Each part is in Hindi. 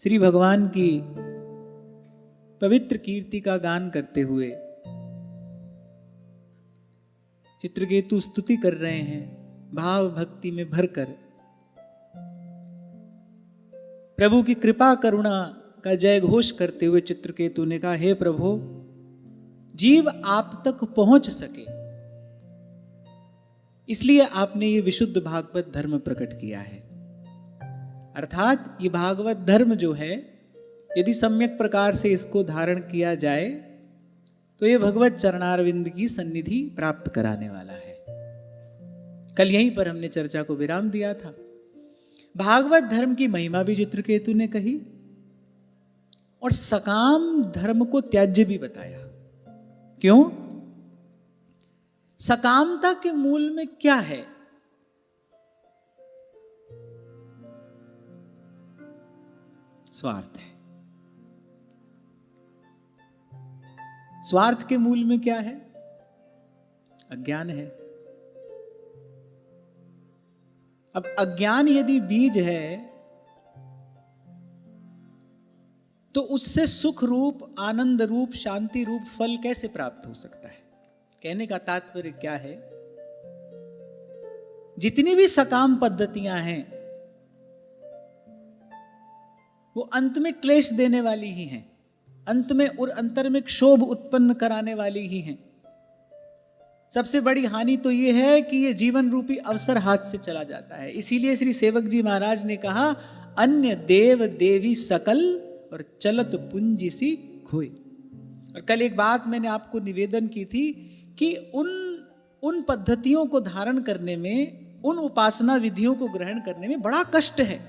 श्री भगवान की पवित्र कीर्ति का गान करते हुए चित्रकेतु स्तुति कर रहे हैं भाव भक्ति में भरकर। प्रभु की कृपा करुणा का जय घोष करते हुए चित्रकेतु ने कहा, हे प्रभु, जीव आप तक पहुंच सके इसलिए आपने ये विशुद्ध भागवत धर्म प्रकट किया है। अर्थात ये भागवत धर्म जो है, यदि सम्यक प्रकार से इसको धारण किया जाए तो ये भगवत चरणारविंद की सन्निधि प्राप्त कराने वाला है। कल यहीं पर हमने चर्चा को विराम दिया था। भागवत धर्म की महिमा भी चित्रकेतु ने कही और सकाम धर्म को त्याज्य भी बताया। क्यों? सकामता के मूल में क्या है? स्वार्थ है। स्वार्थ के मूल में क्या है? अज्ञान है। अब अज्ञान यदि बीज है तो उससे सुख रूप, आनंद रूप, शांति रूप फल कैसे प्राप्त हो सकता है? कहने का तात्पर्य क्या है? जितनी भी सकाम पद्धतियां हैं वो अंत में क्लेश देने वाली ही हैं, अंत में और अंतर में क्षोभ उत्पन्न कराने वाली ही हैं। सबसे बड़ी हानि तो ये है कि ये जीवन रूपी अवसर हाथ से चला जाता है। इसीलिए श्री सेवक जी महाराज ने कहा, अन्य देव देवी सकल और चलत पुंजी सी खोए। और कल एक बात मैंने आपको निवेदन की थी कि उन पद्धतियों को धारण करने में, उन उपासना विधियों को ग्रहण करने में बड़ा कष्ट है।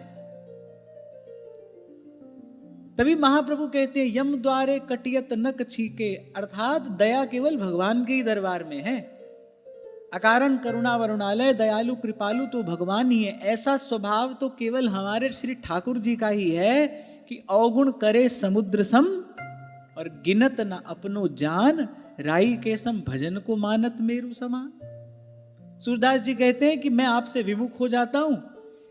तभी महाप्रभु कहते हैं, यम द्वारे कटियत न कछीके, अर्थात दया केवल भगवान के ही दरबार में है। अकारण करुणा वरुणालय, दयालु कृपालु तो भगवान ही है। ऐसा स्वभाव तो केवल हमारे श्री ठाकुर जी का ही है कि अवगुण करे समुद्र सम और गिनत न अपनो जान, राई के सम भजन को मानत मेरु समान। सूरदास जी कहते हैं कि मैं आपसे विमुख हो जाता हूं,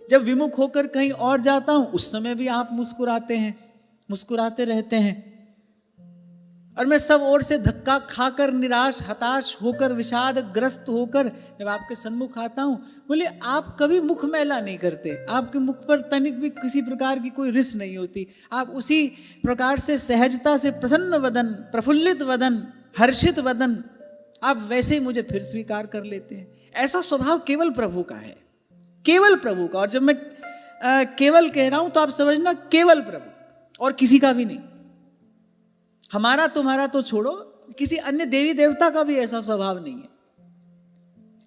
जब विमुख होकर कहीं और जाता हूं उस समय भी आप मुस्कुराते हैं, मुस्कुराते रहते हैं। और मैं सब ओर से धक्का खाकर, निराश, हताश होकर, विषाद ग्रस्त होकर जब आपके सन्मुख आता हूं, बोले आप कभी मुख मैला नहीं करते, आपके मुख पर तनिक भी किसी प्रकार की कोई रिस नहीं होती। आप उसी प्रकार से सहजता से प्रसन्न वदन, प्रफुल्लित वदन, हर्षित वदन, आप वैसे ही मुझे फिर स्वीकार कर लेते हैं। ऐसा स्वभाव केवल प्रभु का है, केवल प्रभु का। और जब मैं केवल कह रहा हूं तो आप समझना, केवल प्रभु, और किसी का भी नहीं। हमारा तुम्हारा तो छोड़ो, किसी अन्य देवी देवता का भी ऐसा स्वभाव नहीं है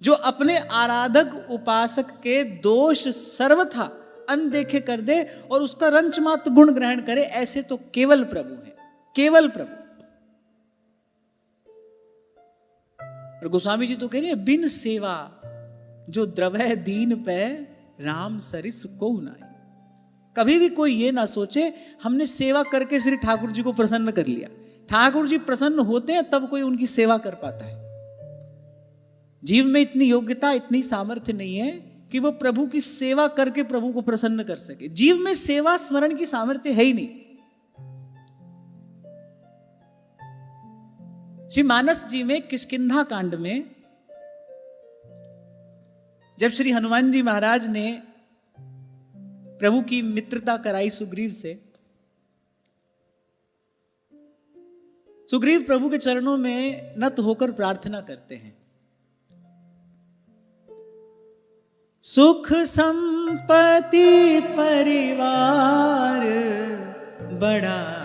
जो अपने आराधक उपासक के दोष सर्वथा अनदेखे कर दे और उसका रंच मात्र गुण ग्रहण करे। ऐसे तो केवल प्रभु है, केवल प्रभु। और गोस्वामी जी तो कह रहे हैं, बिन सेवा जो द्रवै दीन पे राम सरिस को नाई। कभी भी कोई ये ना सोचे हमने सेवा करके श्री ठाकुर जी को प्रसन्न कर लिया। ठाकुर जी प्रसन्न होते हैं तब कोई उनकी सेवा कर पाता है। जीव में इतनी योग्यता, इतनी सामर्थ्य नहीं है कि वो प्रभु की सेवा करके प्रभु को प्रसन्न कर सके। जीव में सेवा स्मरण की सामर्थ्य है ही नहीं। श्री मानस जी में किष्किंधा कांड में जब श्री हनुमान जी महाराज ने प्रभु की मित्रता कराई सुग्रीव से, सुग्रीव प्रभु के चरणों में नत होकर प्रार्थना करते हैं, सुख संपत्ति परिवार बढ़ाई,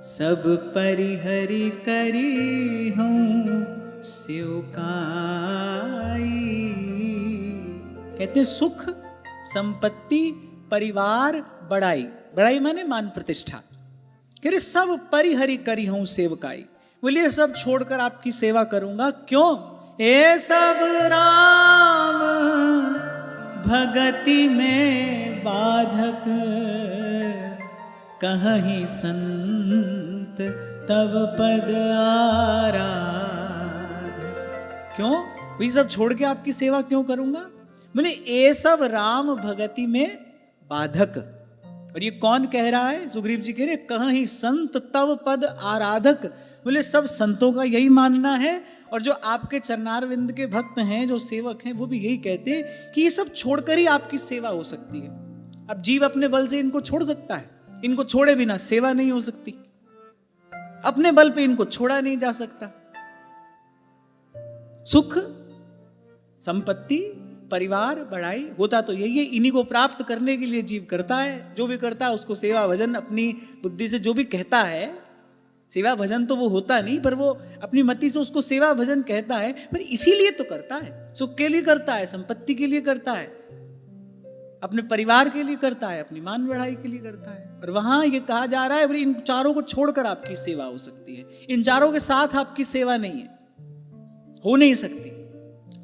सब परिहरि करी हूं स्वीकाई। कहते सुख संपत्ति परिवार बढ़ाई, बढ़ाई माने मान प्रतिष्ठा। कह रहे सब परिहरि करी हूं सेवकाई, बोलिए सब छोड़कर आपकी सेवा करूंगा। क्यों? ये सब राम भगति में बाधक, कहीं संत तब पद आराध। क्यों? वही सब छोड़ के आपकी सेवा क्यों करूंगा? बोले ये सब राम भगति में बाधक। और ये कौन कह रहा है? सुग्रीव जी कह रहे कहीं संत तव पद आराधक। बोले सब संतों का यही मानना है, और जो आपके चरणारविंद के भक्त हैं, जो सेवक हैं, वो भी यही कहते हैं कि ये सब छोड़कर ही आपकी सेवा हो सकती है। अब जीव अपने बल से इनको छोड़ सकता है, इनको छोड़े बिना सेवा नहीं हो सकती, अपने बल पे इनको छोड़ा नहीं जा सकता। सुख, संपत्ति, परिवार, बढ़ाई होता तो यही है, इन्हीं को प्राप्त करने के लिए जीव करता है। जो भी करता है उसको सेवा भजन अपनी बुद्धि से जो भी कहता है, सेवा भजन तो वो होता नहीं, पर वो अपनी मति से उसको सेवा भजन कहता है, पर इसीलिए तो करता है। सुख के लिए करता है, संपत्ति के लिए करता है, अपने परिवार के लिए करता है, अपनी मान बढ़ाई के लिए करता है। और वहां ये कहा जा रहा है इन चारों को छोड़कर आपकी सेवा हो सकती है, इन चारों के साथ आपकी सेवा नहीं है, हो नहीं सकती।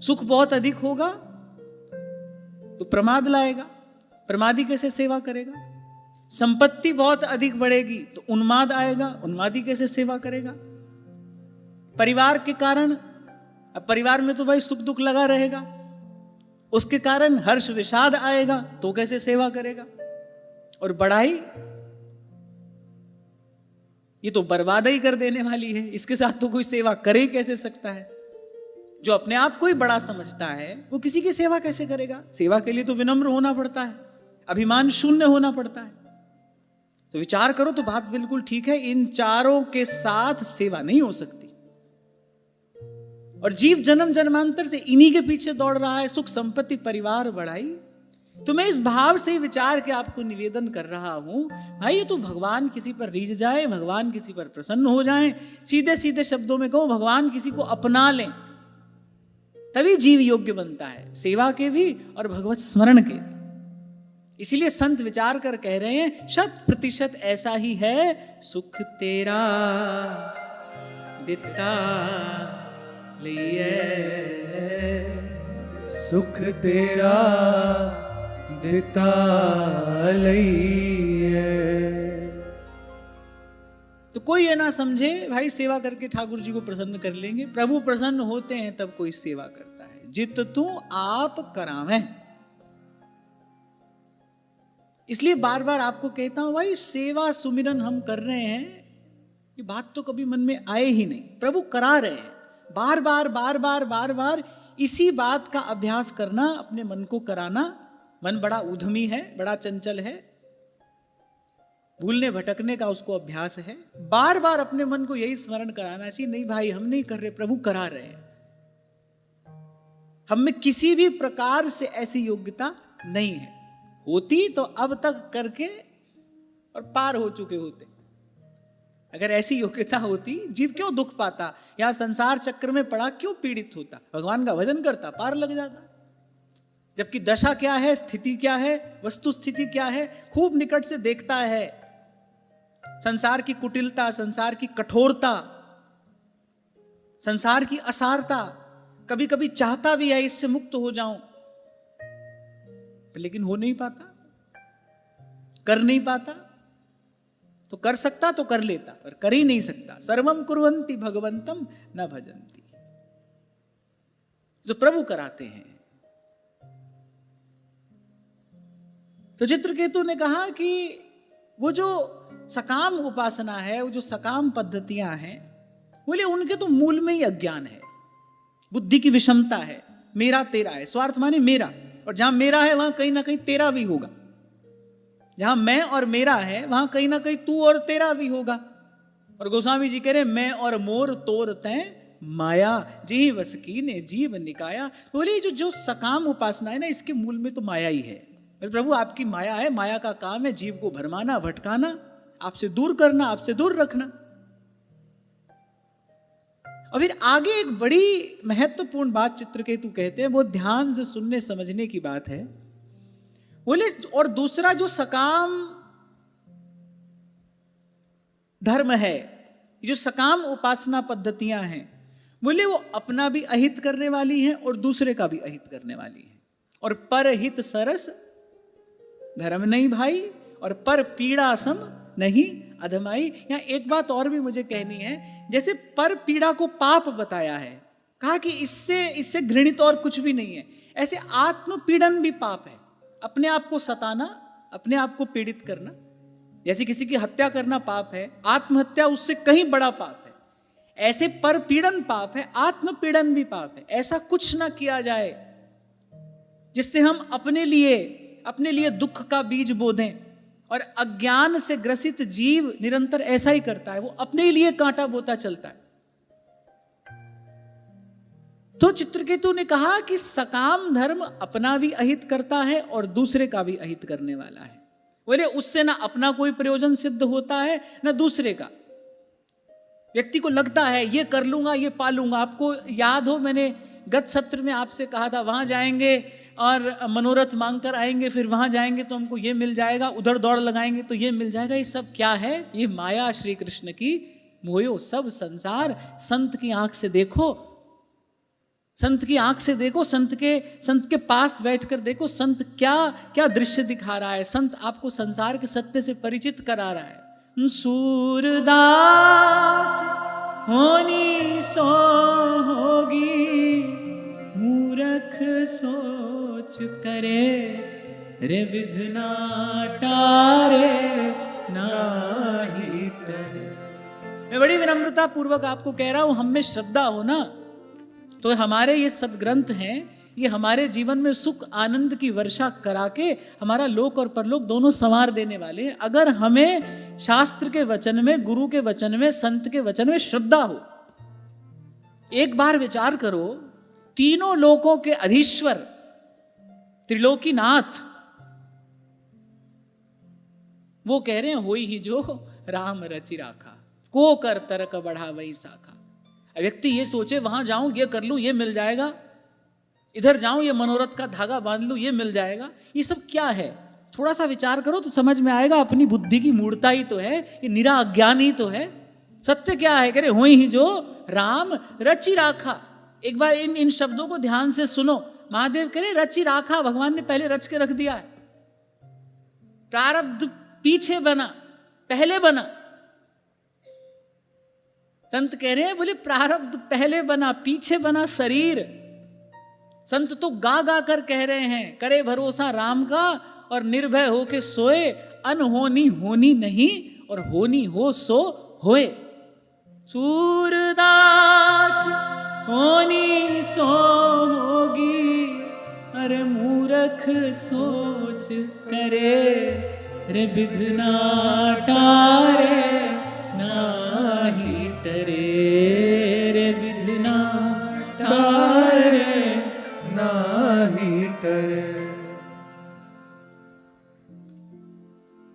सुख बहुत अधिक होगा तो प्रमाद लाएगा, प्रमादी कैसे सेवा करेगा? संपत्ति बहुत अधिक बढ़ेगी तो उन्माद आएगा, उन्मादी कैसे सेवा करेगा? परिवार के कारण, अब परिवार में तो भाई सुख दुख लगा रहेगा, उसके कारण हर्ष विषाद आएगा तो कैसे सेवा करेगा? और बढ़ाई, ये तो बर्बाद ही कर देने वाली है, इसके साथ तो कोई सेवा करे कैसे सकता है? जो अपने आप को ही बड़ा समझता है वो किसी की सेवा कैसे करेगा? सेवा के लिए तो विनम्र होना पड़ता है, अभिमान शून्य होना पड़ता है। तो विचार करो तो बात बिल्कुल ठीक है, इन चारों के साथ सेवा नहीं हो सकती। और जीव जन्म जन्मांतर से इन्हीं के पीछे दौड़ रहा है, सुख संपत्ति परिवार बढ़ाई। तो मैं इस भाव से विचार के आपको निवेदन कर रहा हूं, भाई ये तो भगवान किसी पर रीझ जाए, भगवान किसी पर प्रसन्न हो जाए, सीधे सीधे शब्दों में कहो भगवान किसी को अपना लें, तभी जीव योग्य बनता है, सेवा के भी और भगवत स्मरण के भी। इसीलिए संत विचार कर कह रहे हैं 100% ऐसा ही है, सुख तेरा दिता लिए, सुख तेरा दिता लिए। तो कोई ये ना समझे भाई सेवा करके ठाकुर जी को प्रसन्न कर लेंगे। प्रभु प्रसन्न होते हैं तब कोई सेवा करता है, जित तू आप करावें। इसलिए बार बार आपको कहता हूं भाई सेवा सुमिरन हम कर रहे हैं, ये बात तो कभी मन में आए ही नहीं, प्रभु करा रहे हैं। बार बार बार बार बार बार इसी बात का अभ्यास करना, अपने मन को कराना। मन बड़ा उद्यमी है, बड़ा चंचल है, भूलने भटकने का उसको अभ्यास है। बार बार अपने मन को यही स्मरण कराना चाहिए, नहीं भाई हम नहीं कर रहे, प्रभु करा रहे हैं। हम में किसी भी प्रकार से ऐसी योग्यता नहीं है, होती तो अब तक करके और पार हो चुके होते। अगर ऐसी योग्यता होती, जीव क्यों दुख पाता, या संसार चक्र में पड़ा क्यों पीड़ित होता? भगवान का भजन करता, पार लग जाता। जबकि दशा क्या है, स्थिति क्या है, वस्तु स्थिति क्या है, खूब निकट से देखता है। संसार की कुटिलता, संसार की कठोरता, संसार की असारता, कभी कभी चाहता भी है इससे मुक्त हो जाऊं, लेकिन हो नहीं पाता, कर नहीं पाता। तो कर सकता तो कर लेता, पर कर ही नहीं सकता। सर्वम कुर्वन्ति भगवंतम न भजन्ति। जो प्रभु कराते हैं। तो चित्रकेतु ने कहा कि वो जो सकाम उपासना है, वो जो सकाम पद्धतियां हैं, बोले उनके तो मूल में ही अज्ञान है, बुद्धि की विषमता है, मेरा तेरा है। स्वार्थ माने मेरा, और जहां मेरा है वहां कहीं ना कहीं तेरा भी होगा। जहां मैं और मेरा है वहां कहीं ना कहीं तू और तेरा भी होगा। और गोस्वामी जी कह रहे मैं और मोर तोर तैं माया, जी वस की ने जीव निकाया। तो बोले जो सकाम उपासना है ना, इसके मूल में तो माया ही है। प्रभु आपकी माया है, माया का काम है जीव को भरमाना, भटकाना, आपसे दूर करना, आपसे दूर रखना। और फिर आगे एक बड़ी महत्वपूर्ण बात चित्रकेतु कहते हैं, वो ध्यान से सुनने समझने की बात है। बोले और दूसरा जो सकाम धर्म है, जो सकाम उपासना पद्धतियां हैं, बोले वो अपना भी अहित करने वाली हैं और दूसरे का भी अहित करने वाली हैं। और परहित सरस धर्म नहीं भाई, और पर पीड़ा सम नहीं अधमाई। यहां एक बात और भी मुझे कहनी है, जैसे पर पीड़ा को पाप बताया है, कहा कि इससे घृणित और कुछ भी नहीं है। ऐसे आत्मपीड़न भी पाप है, अपने आप को सताना, अपने आप को पीड़ित करना। जैसे किसी की हत्या करना पाप है, आत्महत्या उससे कहीं बड़ा पाप है। ऐसे परपीड़न पाप है, आत्मपीड़न भी पाप है। ऐसा कुछ ना किया जाए जिससे हम अपने लिए दुख का बीज बो दें। और अज्ञान से ग्रसित जीव निरंतर ऐसा ही करता है, वो अपने लिए कांटा बोता चलता है। तो चित्रकेतु ने कहा कि सकाम धर्म अपना भी अहित करता है और दूसरे का भी अहित करने वाला है। बोले उससे ना अपना कोई प्रयोजन सिद्ध होता है ना दूसरे का। व्यक्ति को लगता है ये कर लूंगा, ये पा लूंगा। आपको याद हो, मैंने गत सत्र में आपसे कहा था, वहां जाएंगे और मनोरथ मांग कर आएंगे, फिर वहां जाएंगे तो हमको ये मिल जाएगा, उधर दौड़ लगाएंगे तो ये मिल जाएगा। ये सब क्या है? ये माया श्री कृष्ण की मोयो सब संसार। संत की आंख से देखो, संत की आंख से देखो, संत के पास बैठकर देखो, संत क्या क्या दृश्य दिखा रहा है। संत आपको संसार के सत्य से परिचित करा रहा है। सूरदास होनी सो होगी, मूर्ख सोच करे, रे विधना टारे नाही टरे। मैं बड़ी विनम्रता पूर्वक आपको कह रहा हूं, हम में श्रद्धा हो ना, तो हमारे ये सदग्रंथ हैं, ये हमारे जीवन में सुख आनंद की वर्षा करा के हमारा लोक और परलोक दोनों संवार देने वाले हैं। अगर हमें शास्त्र के वचन में, गुरु के वचन में, संत के वचन में श्रद्धा हो। एक बार विचार करो, तीनों लोकों के अधीश्वर त्रिलोकीनाथ वो कह रहे हैं, होई ही जो राम रचि राखा, को कर तरक बढ़ा वही साखा। व्यक्ति ये सोचे वहां जाऊं ये कर लूं ये मिल जाएगा, इधर जाऊं ये मनोरथ का धागा बांध लूं ये मिल जाएगा। ये सब क्या है? थोड़ा सा विचार करो तो समझ में आएगा। अपनी बुद्धि की मूर्ता ही तो है, ये निरा अज्ञान ही तो है। सत्य क्या है? कह रहे होई ही जो राम रचि राखा। एक बार इन शब्दों को ध्यान से सुनो। महादेव कह रहे रचि राखा, भगवान ने पहले रच के रख दिया है। प्रारब्ध पीछे बना, पहले बना। संत कह रहे हैं, बोले प्रारब्ध पहले बना, पीछे बना शरीर। संत तो गा गा कर कह रहे हैं, करे भरोसा राम का और निर्भय होके सोए, अनहोनी होनी नहीं और होनी हो सो होए। सूरदास होनी सो होगी, अरे मूर्ख सोच करे, रे विधना टारे नाही टरे, रे विधना टारे नाही टरे।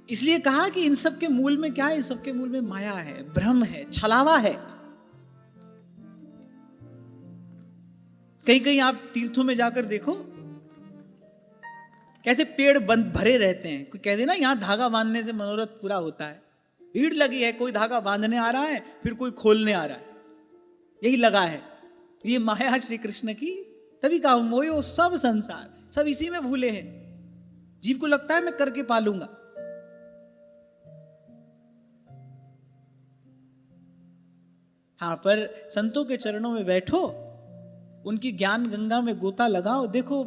इसलिए कहा कि इन सब के मूल में क्या है? इन सब के मूल में माया है, भ्रम है, छलावा है। कहीं कहीं आप तीर्थों में जाकर देखो कैसे पेड़ बंद भरे रहते हैं। कोई कहते ना यहां धागा बांधने से मनोरथ पूरा होता है। भीड़ लगी है, कोई धागा बांधने आ रहा है, फिर कोई खोलने आ रहा है, यही लगा है। ये माया श्री कृष्ण की। तभी कहा मोयो सब संसार, सब इसी में भूले हैं। जीव को लगता है मैं करके पालूंगा। हाँ, पर संतों के चरणों में बैठो, उनकी ज्ञान गंगा में गोता लगाओ, देखो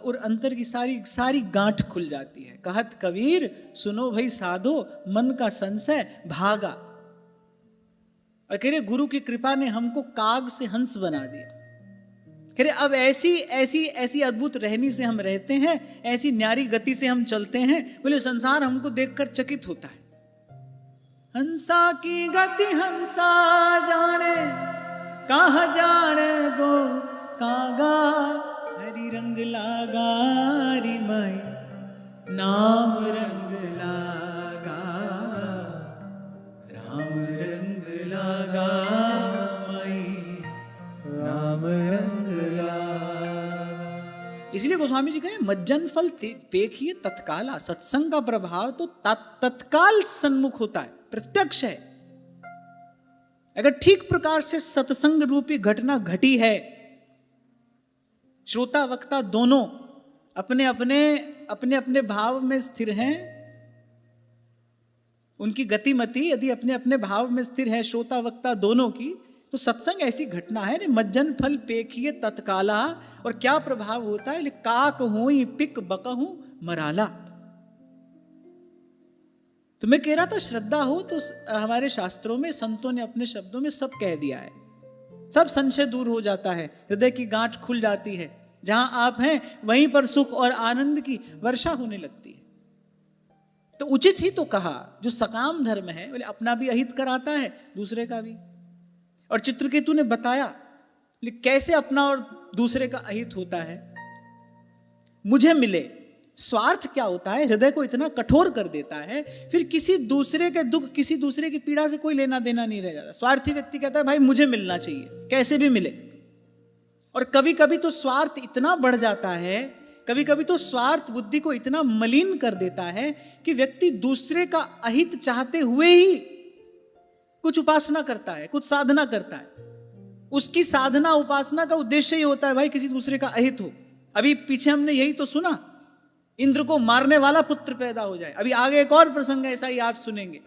और अंतर की सारी गांठ खुल जाती है। कहत कबीर सुनो भाई साधो, मन का संशय भागा। और कह रहे गुरु की कृपा ने हमको काग से हंस बना दिया। कह रहे अब ऐसी अद्भुत रहनी से हम रहते हैं, ऐसी न्यारी गति से हम चलते हैं। बोले संसार हमको देखकर चकित होता है। हंसा की गति हंसा जाने, कहा जाने गो कागा, हरि रंग लागा री माई, नाम रंग लागा, राम रंग लागा माई, नाम रंग लागा। इसलिए गोस्वामी जी कहें मज्जन फल पेखिए तत्काला। सत्संग का प्रभाव तो तत्काल सन्मुख होता है, प्रत्यक्ष है। अगर ठीक प्रकार से सत्संग रूपी घटना घटी है, श्रोता वक्ता दोनों अपने अपने भाव में स्थिर हैं, उनकी गतिमति यदि अपने अपने भाव में स्थिर है श्रोता वक्ता दोनों की, तो सत्संग ऐसी घटना है, मज्जन फल पेखिए तत्काला, और क्या प्रभाव होता है, काक होई पिक बकहूं मराला। तो मैं कह रहा था श्रद्धा हो तो हमारे शास्त्रों में संतों ने अपने शब्दों में सब कह दिया है, सब संशय दूर हो जाता है, हृदय की गांठ खुल जाती है, जहां आप हैं वहीं पर सुख और आनंद की वर्षा होने लगती है। तो उचित ही तो कहा, जो सकाम धर्म है बोले अपना भी अहित कराता है, दूसरे का भी। और चित्रकेतु ने बताया कैसे अपना और दूसरे का अहित होता है। मुझे मिले, स्वार्थ क्या होता है, हृदय को इतना कठोर कर देता है, फिर किसी दूसरे के दुख, किसी दूसरे की पीड़ा से कोई लेना देना नहीं रह जाता। स्वार्थी व्यक्ति कहता है भाई मुझे मिलना चाहिए, कैसे भी मिले। और कभी कभी तो स्वार्थ इतना बढ़ जाता है, कभी कभी तो स्वार्थ बुद्धि को इतना मलिन कर देता है कि व्यक्ति दूसरे का अहित चाहते हुए ही कुछ उपासना करता है, कुछ साधना करता है। उसकी साधना उपासना का उद्देश्य ही होता है भाई किसी दूसरे का अहित हो। अभी पीछे हमने यही तो सुना, इंद्र को मारने वाला पुत्र पैदा हो जाए। अभी आगे एक और प्रसंग ऐसा ही आप सुनेंगे,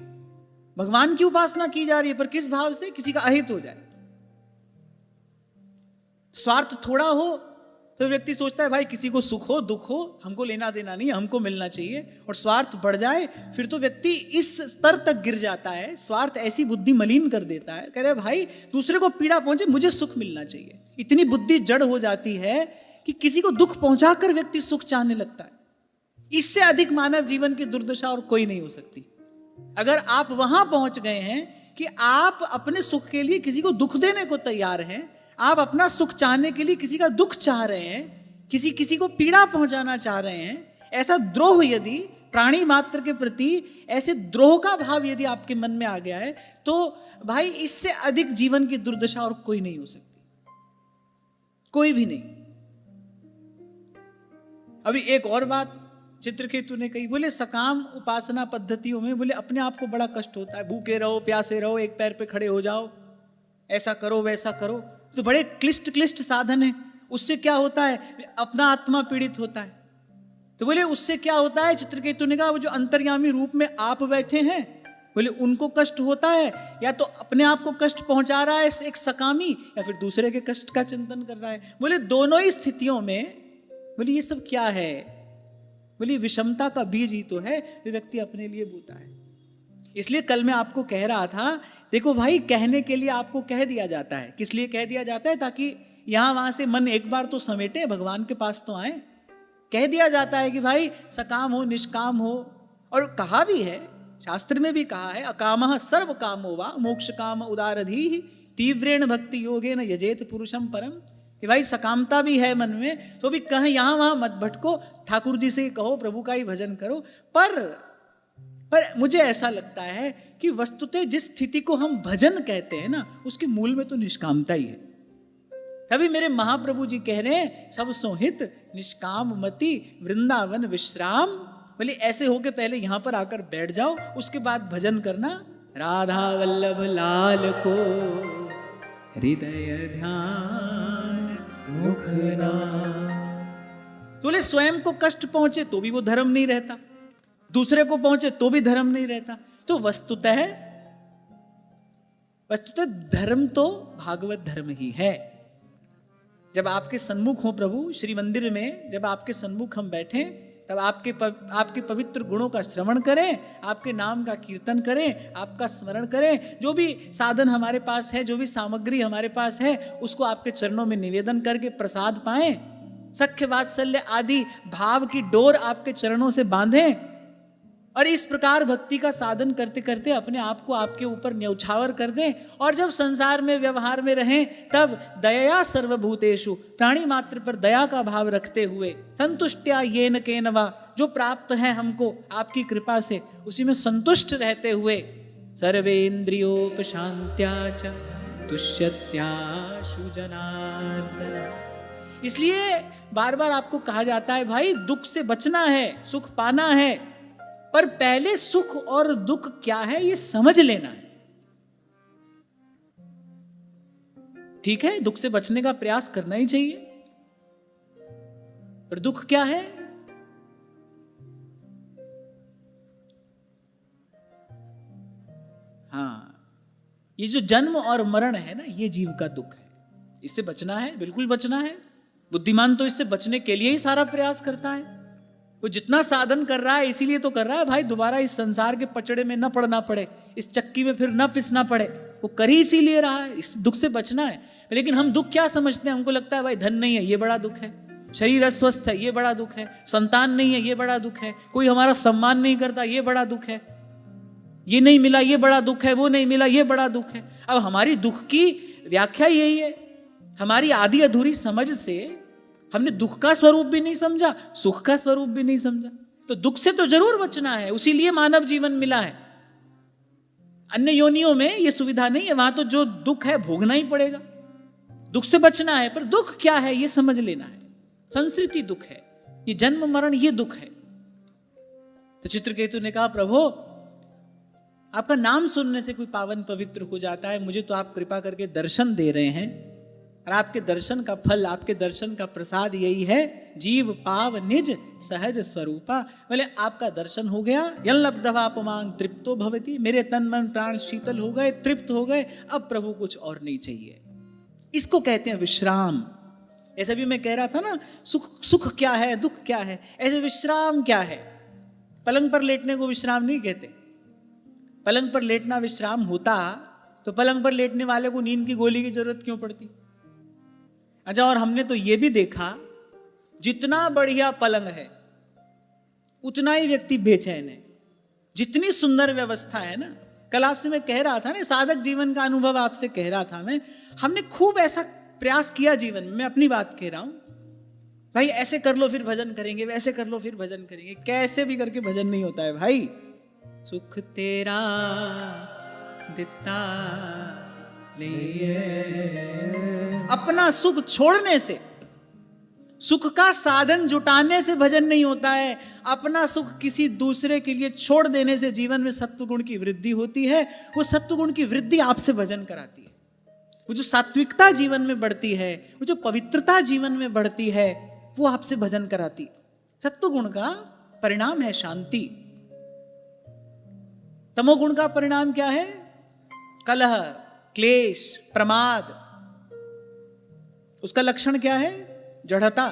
भगवान की उपासना की जा रही है पर किस भाव से, किसी का अहित हो जाए। स्वार्थ थोड़ा हो तो व्यक्ति सोचता है भाई किसी को सुख हो दुख हो हमको लेना देना नहीं, हमको मिलना चाहिए। और स्वार्थ बढ़ जाए फिर तो व्यक्ति इस स्तर तक गिर जाता है, स्वार्थ ऐसी बुद्धि मलिन कर देता है, कह रहे भाई दूसरे को पीड़ा पहुंचे मुझे सुख मिलना चाहिए। इतनी बुद्धि जड़ हो जाती है कि किसी को दुख पहुंचाकर व्यक्ति सुख चाहने लगता है। इससे अधिक मानव जीवन की दुर्दशा और कोई नहीं हो सकती। अगर आप वहां पहुंच गए हैं कि आप अपने सुख के लिए किसी को दुख देने को तैयार हैं, आप अपना सुख चाहने के लिए किसी का दुख चाह रहे हैं, किसी को पीड़ा पहुंचाना चाह रहे हैं, ऐसा द्रोह यदि प्राणी मात्र के प्रति, ऐसे द्रोह का भाव यदि आपके मन में आ गया है, तो भाई इससे अधिक जीवन की दुर्दशा और कोई नहीं हो सकती, कोई भी नहीं। अभी एक और बात चित्रकेतु ने कही, बोले सकाम उपासना पद्धतियों में बोले अपने आप को बड़ा कष्ट होता है, भूखे रहो प्यासे रहो, एक पैर पे खड़े हो जाओ, ऐसा करो वैसा करो, तो बड़े क्लिष्ट साधन है। उससे क्या होता है, अपना आत्मा पीड़ित होता है। तो बोले उससे क्या होता है, चित्रकेतु ने कहा वो जो अंतर्यामी रूप में आप बैठे हैं बोले उनको कष्ट होता है, या तो अपने आप को कष्ट पहुंचा रहा है एक सकामी, या फिर दूसरे के कष्ट का चिंतन कर रहा है। बोले दोनों ही स्थितियों में बोले ये सब क्या है, बोले विषमता का बीज ही तो है जो व्यक्ति अपने लिए बोता है। इसलिए कल मैं आपको कह रहा था, देखो भाई कहने के लिए आपको कह दिया जाता है, किस लिए कह दिया जाता है, ताकि यहां वहां से मन एक बार तो समेटे, भगवान के पास तो आए। कह दिया जाता है कि भाई सकाम हो निष्काम हो, और कहा भी है, शास्त्र में भी कहा है, अकामः सर्व कामो वा मोक्ष काम उदारधीः तीव्रेण भक्ति योगेन यजेत पुरुषम परम। कि भाई सकामता भी है मन में तो भी कहीं यहां वहां मत भटको, ठाकुर जी से कहो प्रभु का ही भजन करो। पर मुझे ऐसा लगता है कि वस्तुतः जिस स्थिति को हम भजन कहते हैं ना, उसके मूल में तो निष्कामता ही है। तभी मेरे महाप्रभु जी कह रहे हैं सब सोहित निष्काम मति वृंदावन विश्राम। बोले ऐसे होके पहले यहां पर आकर बैठ जाओ, उसके बाद भजन करना। राधा वल्लभ लाल को हृदय ध्यान मुखना। बोले स्वयं को कष्ट पहुंचे तो भी वो धर्म नहीं रहता, दूसरे को पहुंचे तो भी धर्म नहीं रहता। तो वस्तुतः धर्म तो भागवत धर्म ही है। जब आपके सन्मुख हो प्रभु, श्री मंदिर में जब आपके सन्मुख हम बैठे, तब आपके पवित्र गुणों का श्रवण करें, आपके नाम का कीर्तन करें, आपका स्मरण करें, जो भी साधन हमारे पास है, जो भी सामग्री हमारे पास है, उसको आपके चरणों में निवेदन करके प्रसाद पाएं, सख्य वात्सल्य आदि भाव की डोर आपके चरणों से बांधें, और इस प्रकार भक्ति का साधन करते करते अपने आप को आपके ऊपर न्यौछावर कर दें। और जब संसार में व्यवहार में रहें, तब दया सर्वभूतेषु, प्राणी मात्र पर दया का भाव रखते हुए, संतुष्ट्या येन केनवा, जो प्राप्त है हमको आपकी कृपा से, उसी में संतुष्ट रहते हुए, सर्वेन्द्रियोपशांत्या च तुष्यत्याशु जनार्दन। इसलिए बार बार आपको कहा जाता है भाई दुख से बचना है, सुख पाना है, पर पहले सुख और दुख क्या है ये समझ लेना है। ठीक है, दुख से बचने का प्रयास करना ही चाहिए, पर दुख क्या है? हाँ, ये जो जन्म और मरण है ना, ये जीव का दुख है। इससे बचना है, बिल्कुल बचना है। बुद्धिमान तो इससे बचने के लिए ही सारा प्रयास करता है। वो जितना साधन कर रहा है इसीलिए तो कर रहा है भाई, दोबारा इस संसार के पचड़े में न पड़ना पड़े, इस चक्की में फिर न पिसना पड़े। वो कर ही इसीलिए रहा है, इस दुख से बचना है। लेकिन हम दुख क्या समझते हैं? हमको लगता है भाई धन नहीं है, ये बड़ा दुख है। शरीर अस्वस्थ है, ये बड़ा दुख है। संतान नहीं है, ये बड़ा दुख है। कोई हमारा सम्मान नहीं करता, ये बड़ा दुख है। ये नहीं मिला, ये बड़ा दुख है। वो नहीं मिला, ये बड़ा दुख है। अब हमारी दुख की व्याख्या यही है। हमारी आधी अधूरी समझ से हमने दुख का स्वरूप भी नहीं समझा, सुख का स्वरूप भी नहीं समझा। तो दुख से तो जरूर बचना है, उसीलिए मानव जीवन मिला है। अन्य योनियों में ये सुविधा नहीं है, वहां तो जो दुख है भोगना ही पड़ेगा। दुख से बचना है, पर दुख क्या है ये समझ लेना है। संस्कृति दुख है, ये जन्म मरण ये दुख है। तो चित्रकेतु ने कहा, प्रभु आपका नाम सुनने से कोई पावन पवित्र हो जाता है, मुझे तो आप कृपा करके दर्शन दे रहे हैं, और आपके दर्शन का फल, आपके दर्शन का प्रसाद यही है, जीव पाव निज सहज स्वरूपा। बोले आपका दर्शन हो गया, यन लब्धवा पुमांग तृप्तो भवति, मेरे तन मन प्राण शीतल हो गए, तृप्त हो गए, अब प्रभु कुछ और नहीं चाहिए। इसको कहते हैं विश्राम। ऐसे भी मैं कह रहा था ना, सुख क्या है, दुख क्या है, ऐसे विश्राम क्या है। पलंग पर लेटने को विश्राम नहीं कहते। पलंग पर लेटना विश्राम होता तो पलंग पर लेटने वाले को नींद की गोली की जरूरत क्यों पड़ती? अच्छा, और हमने तो यह भी देखा, जितना बढ़िया पलंग है उतना ही व्यक्ति बेचैन है। जितनी सुंदर व्यवस्था है ना, कल आपसे मैं कह रहा था ना, साधक जीवन का अनुभव आपसे कह रहा था मैं, हमने खूब ऐसा प्रयास किया जीवन में। मैं अपनी बात कह रहा हूं भाई, ऐसे कर लो फिर भजन करेंगे, वैसे कर लो फिर भजन करेंगे। कैसे भी करके भजन नहीं होता है भाई। सुख तेरा दिता अपना सुख छोड़ने से, सुख का साधन जुटाने से भजन नहीं होता है। अपना सुख किसी दूसरे के लिए छोड़ देने से जीवन में सत्व गुण की वृद्धि होती है। वो सत्व गुण की वृद्धि आपसे भजन कराती है। वो जो सात्विकता जीवन में बढ़ती है, वो जो पवित्रता जीवन में बढ़ती है, वो आपसे भजन कराती। सत्व गुण का परिणाम है शांति। तमोगुण का परिणाम क्या है? कलह, क्लेश, प्रमाद। उसका लक्षण क्या है? जड़ता।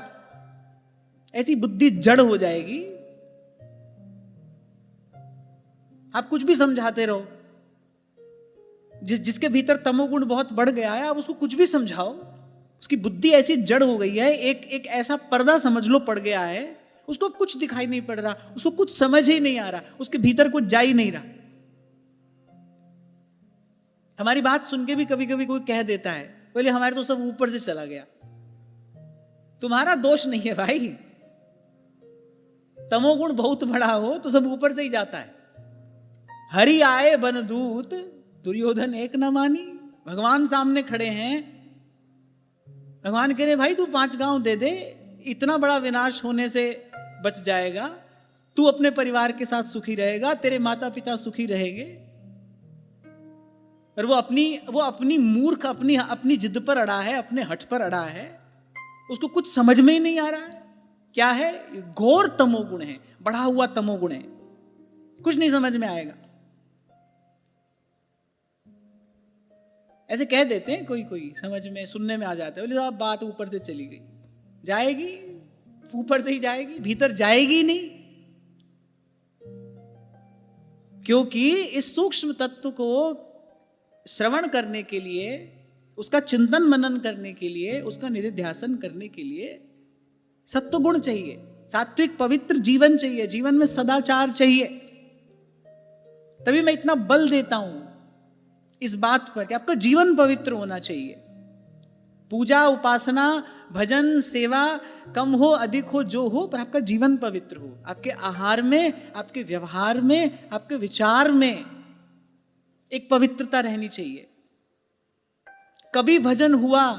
ऐसी बुद्धि जड़ हो जाएगी, आप कुछ भी समझाते रहो। जिसके भीतर तमोगुण बहुत बढ़ गया है, आप उसको कुछ भी समझाओ, उसकी बुद्धि ऐसी जड़ हो गई है, एक ऐसा पर्दा समझ लो पड़ गया है, उसको कुछ दिखाई नहीं पड़ रहा, उसको कुछ समझ ही नहीं आ रहा, उसके भीतर कुछ जा ही नहीं रहा। हमारी बात सुन के भी कभी कभी कोई कह देता है, बोले हमारे तो सब ऊपर से चला गया। तुम्हारा दोष नहीं है भाई, तमोगुण बहुत बड़ा हो तो सब ऊपर से ही जाता है। हरि आए बन दूत, दुर्योधन एक न मानी। भगवान सामने खड़े हैं, भगवान कह रहे भाई तू 5 गांव दे दे, इतना बड़ा विनाश होने से बच जाएगा, तू अपने परिवार के साथ सुखी रहेगा, तेरे माता पिता सुखी रहेंगे। और वो अपनी मूर्ख अपनी जिद पर अड़ा है, अपने हठ पर अड़ा है, उसको कुछ समझ में ही नहीं आ रहा है। क्या है? घोर तमोगुण है, बढ़ा हुआ तमोगुण है, कुछ नहीं समझ में आएगा। ऐसे कह देते हैं कोई समझ में सुनने में आ जाता है, बोले साहब बात ऊपर से चली गई, जाएगी ऊपर से ही जाएगी, भीतर जाएगी नहीं। क्योंकि इस सूक्ष्म तत्व को श्रवण करने के लिए, उसका चिंतन मनन करने के लिए, उसका निधिध्यासन करने के लिए सत्व गुण चाहिए, सात्विक पवित्र जीवन चाहिए, जीवन में सदाचार चाहिए। तभी मैं इतना बल देता हूं इस बात पर कि आपका जीवन पवित्र होना चाहिए। पूजा, उपासना, भजन, सेवा कम हो अधिक हो जो हो, पर आपका जीवन पवित्र हो। आपके आहार में, आपके व्यवहार में, आपके विचार में एक पवित्रता रहनी चाहिए। कभी भजन हुआ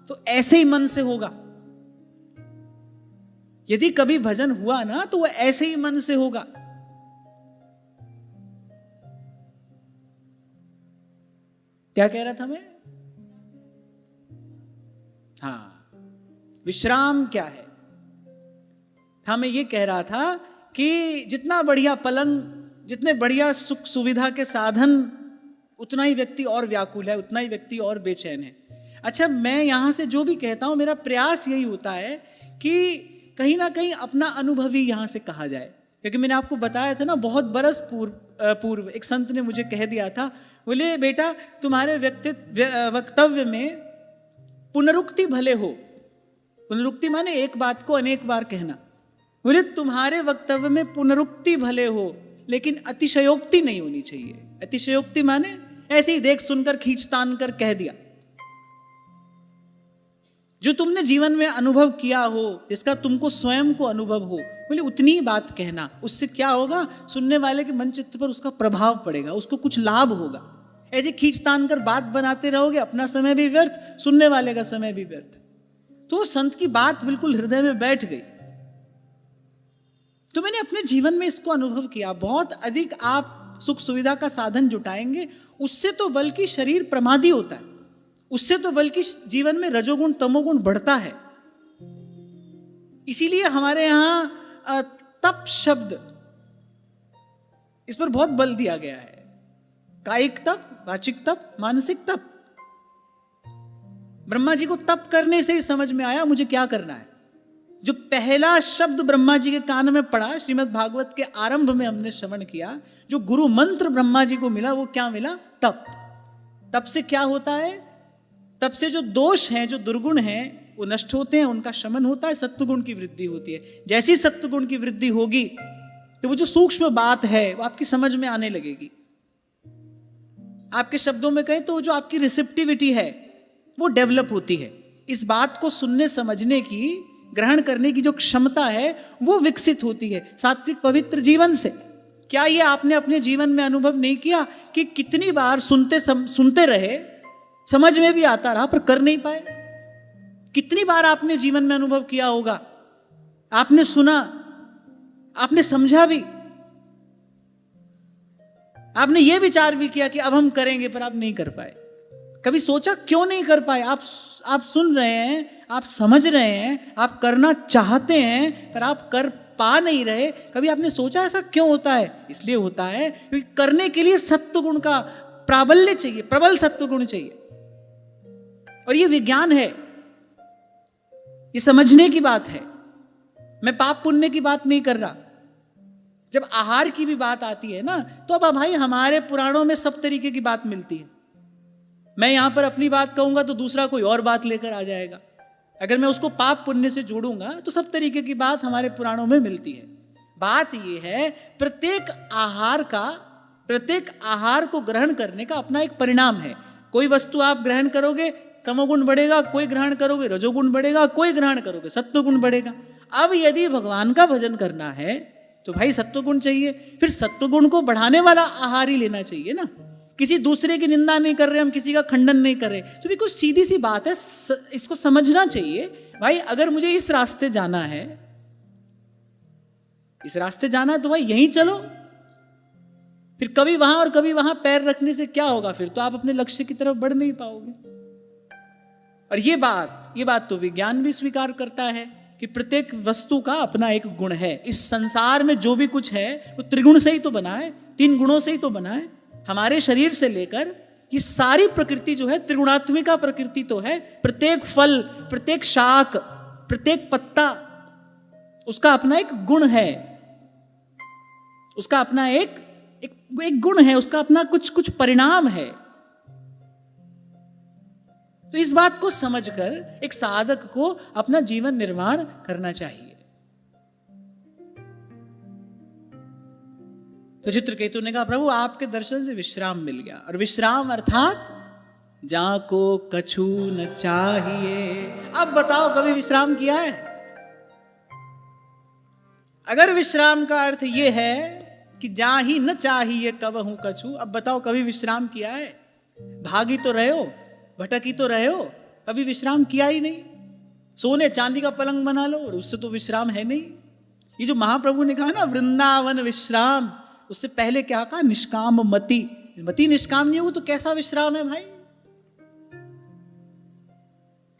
तो ऐसे ही मन से होगा। यदि कभी भजन हुआ ना तो वह ऐसे ही मन से होगा। क्या कह रहा था मैं? हाँ, विश्राम क्या है? हाँ, मैं ये कह रहा था कि जितना बढ़िया पलंग, जितने बढ़िया सुख सुविधा के साधन उतना ही व्यक्ति और व्याकुल है, उतना ही व्यक्ति और बेचैन है। अच्छा, मैं यहां से जो भी कहता हूं, मेरा प्रयास यही होता है कि कहीं ना कहीं अपना अनुभवी यहां से कहा जाए। क्योंकि मैंने आपको बताया था ना, बहुत बरस पूर्व एक संत ने मुझे कह दिया था, बोले बेटा तुम्हारे वक्तव्य में पुनरुक्ति भले हो, पुनरुक्ति माने एक बात को अनेक बार कहना, बोले तुम्हारे वक्तव्य में पुनरुक्ति भले हो लेकिन अतिशयोक्ति नहीं होनी चाहिए। अतिशयोक्ति माने ऐसे ही देख सुनकर खींचतान कर कह दिया। जो तुमने जीवन में अनुभव किया हो, जिसका तुमको स्वयं को अनुभव हो, बोले उतनी ही बात कहना। उससे क्या होगा, सुनने वाले के मन चित्त पर उसका प्रभाव पड़ेगा, उसको कुछ लाभ होगा। ऐसे खींचतान कर बात बनाते रहोगे, अपना समय भी व्यर्थ, सुनने वाले का समय भी व्यर्थ। तो संत की बात बिल्कुल हृदय में बैठ गई। तो मैंने अपने जीवन में इसको अनुभव किया। बहुत अधिक आप सुख सुविधा का साधन जुटाएंगे, उससे तो बल्कि शरीर प्रमादी होता है, उससे तो बल्कि जीवन में रजोगुण तमोगुण बढ़ता है। इसीलिए हमारे यहां तप शब्द, इस पर बहुत बल दिया गया है। कायिक तप, वाचिक तप, मानसिक तप। ब्रह्मा जी को तप करने से ही समझ में आया मुझे क्या करना है। जो पहला शब्द ब्रह्मा जी के कान में पड़ा, श्रीमद् भागवत के आरंभ में हमने श्रवण किया, जो गुरु मंत्र ब्रह्मा जी को मिला, वो क्या मिला? तप। तप से क्या होता है? तप से जो दोष हैं, जो दुर्गुण हैं, वो नष्ट होते हैं, उनका शमन होता है, सत्वगुण की वृद्धि होती है। जैसी सत्वगुण की वृद्धि होगी तो वो जो सूक्ष्म बात है वो आपकी समझ में आने लगेगी। आपके शब्दों में कहें तो जो आपकी रिसेप्टिविटी है वो डेवलप होती है। इस बात को सुनने समझने की, ग्रहण करने की जो क्षमता है वो विकसित होती है सात्विक पवित्र जीवन से। क्या ये आपने अपने जीवन में अनुभव नहीं किया कि कितनी बार सुनते रहे, समझ में भी आता रहा पर कर नहीं पाए? कितनी बार आपने जीवन में अनुभव किया होगा, आपने सुना, आपने समझा भी, आपने ये विचार भी किया कि अब हम करेंगे, पर आप नहीं कर पाए। कभी सोचा क्यों नहीं कर पाए? आप सुन रहे हैं, आप समझ रहे हैं, आप करना चाहते हैं, पर आप कर पा नहीं रहे। कभी आपने सोचा ऐसा क्यों होता है? इसलिए होता है क्योंकि करने के लिए सत्वगुण का प्राबल्य चाहिए, प्रबल सत्वगुण चाहिए। और ये विज्ञान है, ये समझने की बात है। मैं पाप पुण्य की बात नहीं कर रहा। जब आहार की भी बात आती है ना, तो अब भाई हमारे पुराणों में सब तरीके की बात मिलती है। मैं यहां पर अपनी बात कहूंगा तो दूसरा कोई और बात लेकर आ जाएगा। अगर मैं उसको पाप पुण्य से जोड़ूंगा तो सब तरीके की बात हमारे पुराणों में मिलती है। बात यह है, प्रत्येक आहार को ग्रहण करने का अपना एक परिणाम है। कोई वस्तु आप ग्रहण करोगे तमोगुण बढ़ेगा, कोई ग्रहण करोगे रजोगुण बढ़ेगा, कोई ग्रहण करोगे सत्वगुण बढ़ेगा। अब यदि भगवान का भजन करना है तो भाई सत्वगुण चाहिए, फिर सत्वगुण को बढ़ाने वाला आहार ही लेना चाहिए ना। किसी दूसरे की निंदा नहीं कर रहे हम, किसी का खंडन नहीं कर रहे। तो भी कुछ सीधी सी बात है, इसको समझना चाहिए भाई। अगर मुझे इस रास्ते जाना है, इस रास्ते जाना है तो भाई यहीं चलो। फिर कभी वहां और कभी वहां पैर रखने से क्या होगा? फिर तो आप अपने लक्ष्य की तरफ बढ़ नहीं पाओगे। और ये बात तो विज्ञान भी स्वीकार करता है कि प्रत्येक वस्तु का अपना एक गुण है। इस संसार में जो भी कुछ है वो त्रिगुण से ही तो बना है, 3 गुणों से ही तो बना है। हमारे शरीर से लेकर ये सारी प्रकृति जो है त्रिगुणात्मिका प्रकृति तो है। प्रत्येक फल, प्रत्येक शाक, प्रत्येक पत्ता, उसका अपना एक गुण है, उसका अपना एक गुण है, उसका अपना कुछ परिणाम है। तो इस बात को समझकर एक साधक को अपना जीवन निर्माण करना चाहिए। तो चित्रकेतु ने कहा, प्रभु आपके दर्शन से विश्राम मिल गया। और विश्राम अर्थात जाको कछु न चाहिए। अब बताओ कभी विश्राम किया है? अगर विश्राम का अर्थ यह है कि जा ही न चाहिए कबहू कछु, अब बताओ कभी विश्राम किया है? भागी तो रहे हो, भटकी तो रहे हो, कभी विश्राम किया ही नहीं। सोने चांदी का पलंग बना लो और उससे तो विश्राम है नहीं। ये जो महाप्रभु ने कहा ना वृंदावन विश्राम, उससे पहले क्या कहा? निष्काम मति। मति निष्काम नहीं हो तो कैसा विश्राम है भाई?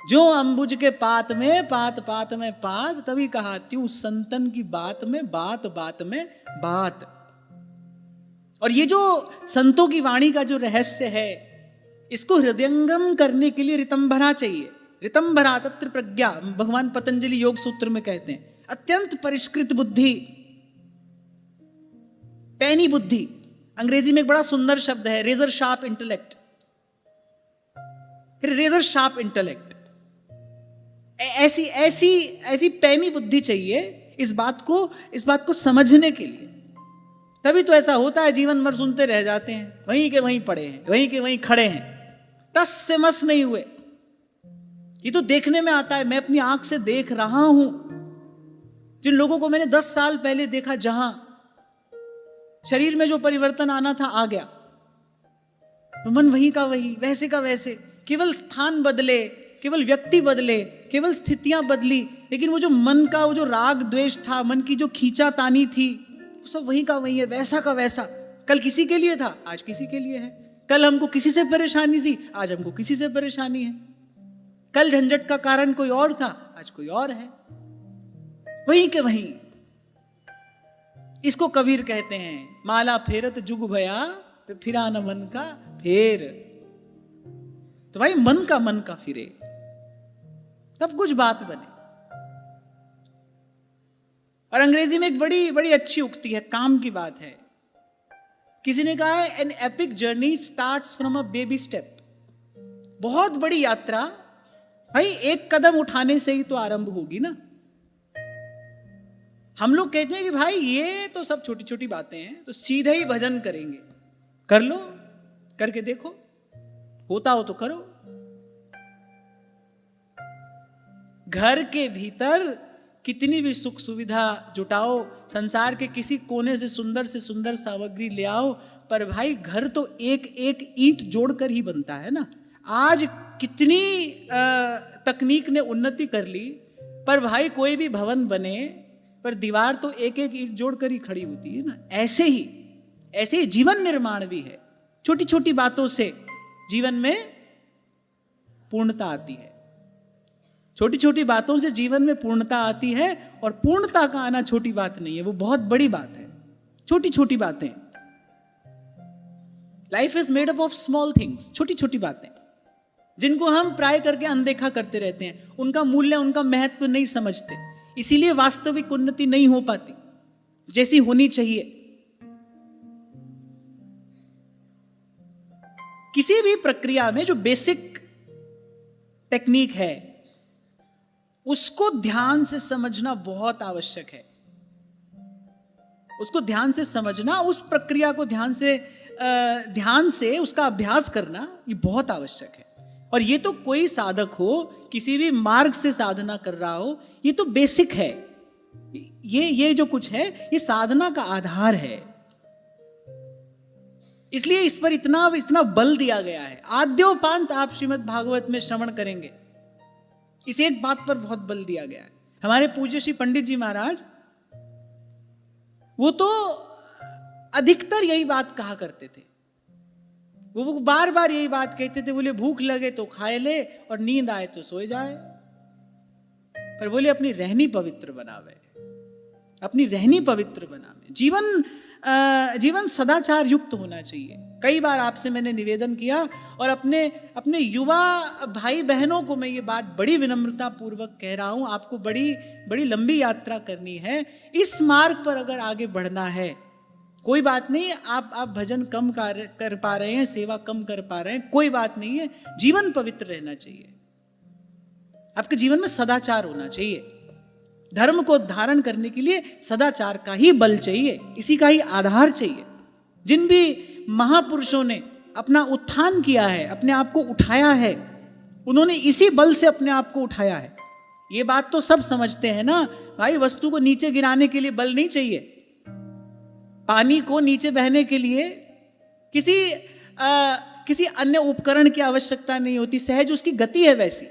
जो अंबुज के पात में पात पात में पात, तभी कहा त्यों संतन की बात में बात बात में बात। और ये जो संतों की वाणी का जो रहस्य है, इसको हृदयंगम करने के लिए रितंभरा चाहिए। रितंभरा तत्र प्रज्ञा, भगवान पतंजलि योग सूत्र में कहते हैं, अत्यंत परिष्कृत बुद्धि, पैनी बुद्धि। अंग्रेजी में एक बड़ा सुंदर शब्द है, razor sharp intellect. Razor sharp intellect, ऐसी ऐसी ऐसी पैनी बुद्धि चाहिए इस बात को समझने के लिए। तभी तो ऐसा होता है, जीवन भर सुनते रह जाते हैं, वहीं के वहीं पड़े हैं, वहीं के वहीं खड़े हैं, तस से मस नहीं हुए। ये तो देखने में आता है, मैं अपनी आंख से देख रहा हूं। जिन लोगों को मैंने 10 साल पहले देखा, जहां शरीर में जो परिवर्तन आना था आ गया, तो मन वहीं का वहीं, वैसे का वैसे, केवल स्थान बदले, केवल व्यक्ति बदले, केवल स्थितियां बदली, लेकिन वो जो मन का वो जो राग द्वेष था, मन की जो खींचा तानी थी, वो सब वहीं का वहीं है, वैसा का वैसा। कल किसी के लिए था, आज किसी के लिए है। कल हमको किसी से परेशानी थी, आज हमको किसी से परेशानी है। कल झंझट का कारण कोई और था, आज कोई और है, वहीं के वहीं। इसको कबीर कहते हैं, माला फेरत जुग भया फिरा न मन का फेर। तो भाई मन का फिरे, तब कुछ बात बने। और अंग्रेजी में एक बड़ी बड़ी अच्छी उक्ति है, काम की बात है। किसी ने कहा है, an epic journey starts from a baby step. बहुत बड़ी यात्रा भाई एक कदम उठाने से ही तो आरंभ होगी ना। हम लोग कहते हैं कि भाई ये तो सब छोटी छोटी बातें हैं, तो सीधे ही भजन करेंगे। कर लो, करके देखो, होता हो तो करो। घर के भीतर कितनी भी सुख सुविधा जुटाओ, संसार के किसी कोने से सुंदर सामग्री ले आओ, पर भाई घर तो एक एक ईंट जोड़कर ही बनता है ना। आज कितनी तकनीक ने उन्नति कर ली, पर भाई कोई भी भवन बने, पर दीवार तो एक एक ईंट जोड़कर ही खड़ी होती है ना। ऐसे ही जीवन निर्माण भी है। छोटी छोटी बातों से जीवन में पूर्णता आती है। छोटी छोटी बातों से जीवन में पूर्णता आती है, और पूर्णता का आना छोटी बात नहीं है, वो बहुत बड़ी बात है। छोटी छोटी बातें, life is made up of small things, छोटी छोटी बातें जिनको हम प्राय करके अनदेखा करते रहते हैं, उनका मूल्य, उनका महत्व नहीं समझते, इसीलिए वास्तविक उन्नति नहीं हो पाती जैसी होनी चाहिए। किसी भी प्रक्रिया में जो बेसिक टेक्निक है, उसको ध्यान से समझना बहुत आवश्यक है। उसको ध्यान से समझना, उस प्रक्रिया को ध्यान से उसका अभ्यास करना, ये बहुत आवश्यक है। और ये तो कोई साधक हो, किसी भी मार्ग से साधना कर रहा हो, ये तो बेसिक है। ये जो कुछ है, ये साधना का आधार है। इसलिए इस पर इतना बल दिया गया है। आद्योपांत आप श्रीमद् भागवत में श्रवण करेंगे, इस एक बात पर बहुत बल दिया गया है। हमारे पूज्य श्री पंडित जी महाराज, वो तो अधिकतर यही बात कहा करते थे। वो बार बार यही बात कहते थे, बोले भूख लगे तो खाए ले और नींद आए तो सोए जाए, पर बोले अपनी रहनी पवित्र बनावे, अपनी रहनी पवित्र बनावे। जीवन सदाचार युक्त होना चाहिए। कई बार आपसे मैंने निवेदन किया, और अपने युवा भाई बहनों को मैं ये बात बड़ी विनम्रता पूर्वक कह रहा हूं, आपको बड़ी लंबी यात्रा करनी है। इस मार्ग पर अगर आगे बढ़ना है, कोई बात नहीं, आप भजन कम कर पा रहे हैं, सेवा कम कर पा रहे हैं, कोई बात नहीं है। जीवन पवित्र रहना चाहिए, आपके जीवन में सदाचार होना चाहिए। धर्म को धारण करने के लिए सदाचार का ही बल चाहिए, इसी का ही आधार चाहिए। जिन भी महापुरुषों ने अपना उत्थान किया है, अपने आप को उठाया है, उन्होंने इसी बल से अपने आप को उठाया है। ये बात तो सब समझते हैं ना भाई, वस्तु को नीचे गिराने के लिए बल नहीं चाहिए। पानी को नीचे बहने के लिए किसी अन्य उपकरण की आवश्यकता नहीं होती, सहज उसकी गति है वैसी।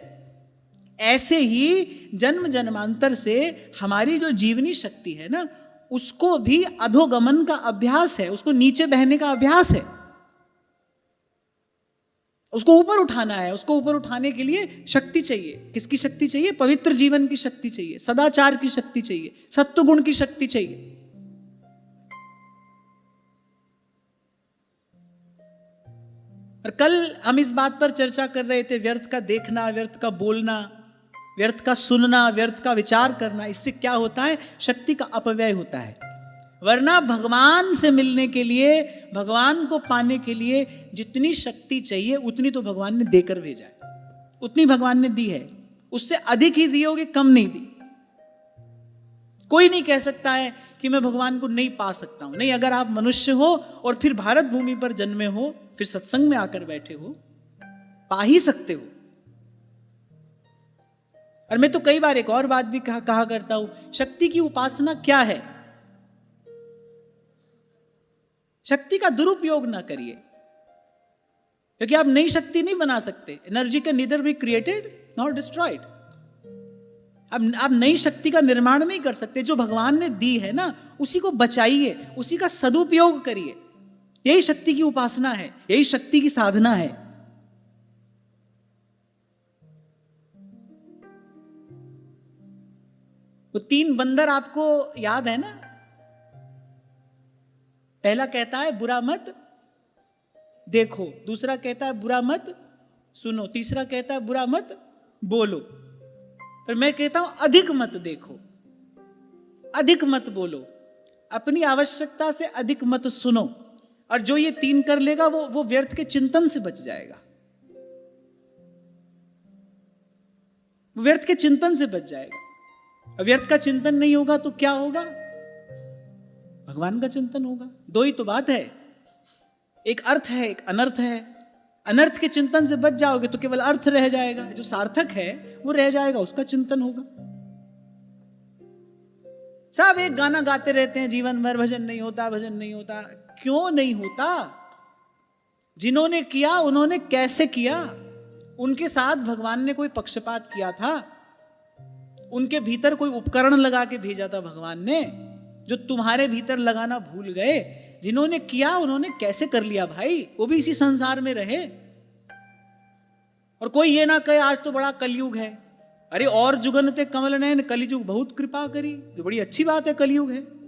ऐसे ही जन्म जन्मांतर से हमारी जो जीवनी शक्ति है ना, उसको भी अधोगमन का अभ्यास है, उसको नीचे बहने का अभ्यास है। उसको ऊपर उठाना है। उसको ऊपर उठाने के लिए शक्ति चाहिए। किसकी शक्ति चाहिए? पवित्र जीवन की शक्ति चाहिए, सदाचार की शक्ति चाहिए, सत्व गुण की शक्ति चाहिए। और कल हम इस बात पर चर्चा कर रहे थे, व्यर्थ का देखना, व्यर्थ का बोलना, व्यर्थ का सुनना, व्यर्थ का विचार करना, इससे क्या होता है? शक्ति का अपव्यय होता है। वरना भगवान से मिलने के लिए, भगवान को पाने के लिए जितनी शक्ति चाहिए उतनी तो भगवान ने देकर भेजा है, उतनी भगवान ने दी है। उससे अधिक ही दी होगी, कम नहीं दी। कोई नहीं कह सकता है कि मैं भगवान को नहीं पा सकता हूं। नहीं, अगर आप मनुष्य हो और फिर भारत भूमि पर जन्मे हो, फिर सत्संग में आकर बैठे हो, पा ही सकते हो। और मैं तो कई बार एक और बात भी कहा करता हूं, शक्ति की उपासना क्या है? शक्ति का दुरुपयोग ना करिए, क्योंकि आप नई शक्ति नहीं बना सकते। Energy can neither be created nor destroyed. आप नई शक्ति का निर्माण नहीं कर सकते। जो भगवान ने दी है ना, उसी को बचाइए, उसी का सदुपयोग करिए। यही शक्ति की उपासना है, यही शक्ति की साधना है। वो 3 बंदर आपको याद है ना? पहला कहता है बुरा मत देखो, दूसरा कहता है बुरा मत सुनो, तीसरा कहता है बुरा मत बोलो। पर मैं कहता हूं अधिक मत देखो, अधिक मत बोलो, अपनी आवश्यकता से अधिक मत सुनो। और जो ये 3 कर लेगा वो व्यर्थ के चिंतन से बच जाएगा, वो व्यर्थ के चिंतन से बच जाएगा। व्यर्थ का चिंतन नहीं होगा तो क्या होगा? भगवान का चिंतन होगा। 2 ही तो बात है, एक अर्थ है, एक अनर्थ है। अनर्थ के चिंतन से बच जाओगे तो केवल अर्थ रह जाएगा, जो सार्थक है वो रह जाएगा, उसका चिंतन होगा। सब एक गाना गाते रहते हैं जीवन भर, भजन नहीं होता, भजन नहीं होता। क्यों नहीं होता? जिन्होंने किया उन्होंने कैसे किया? उनके साथ भगवान ने कोई पक्षपात किया था? उनके भीतर कोई उपकरण लगा के भेजा था भगवान ने, जो तुम्हारे भीतर लगाना भूल गए? जिन्होंने किया उन्होंने कैसे कर लिया भाई? वो भी इसी संसार में रहे। और कोई ये ना कहे आज तो बड़ा कलयुग है। अरे और जुगनते कमल नयन कलिजुग बहुत कृपा करी, तो बड़ी अच्छी बात है, कलयुग है।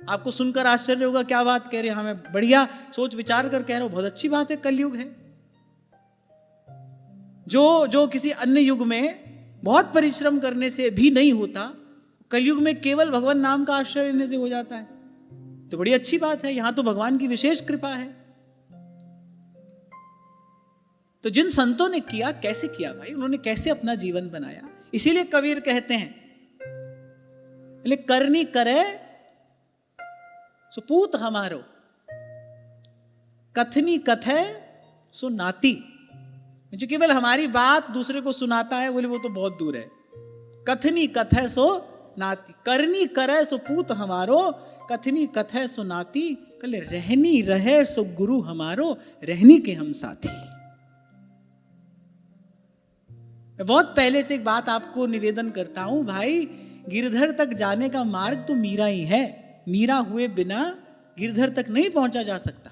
आपको सुनकर आश्चर्य होगा, क्या बात कह रहे हैं? हमें बढ़िया सोच विचार कर कह रहे हो, बहुत अच्छी बात है, कलयुग है। जो किसी अन्य युग में बहुत परिश्रम करने से भी नहीं होता, कलयुग में केवल भगवान नाम का आश्रय लेने से हो जाता है, तो बड़ी अच्छी बात है। यहां तो भगवान की विशेष कृपा है। तो जिन संतों ने किया, कैसे किया भाई? उन्होंने कैसे अपना जीवन बनाया? इसीलिए कबीर कहते हैं, करनी करे सुपूत हमारो, कथनी कथे सो नाती। जो केवल हमारी बात दूसरे को सुनाता है, बोले वो तो बहुत दूर है। कथनी कथे सो नाती, करनी करे सो पूत हमारो, कथनी कथे सो नाती। कल रहनी रहे सो गुरु हमारो, रहनी के हम साथी। मैं बहुत पहले से एक बात आपको निवेदन करता हूं भाई, गिरधर तक जाने का मार्ग तो मीरा ही है। मीरा हुए बिना गिरधर तक नहीं पहुंचा जा सकता।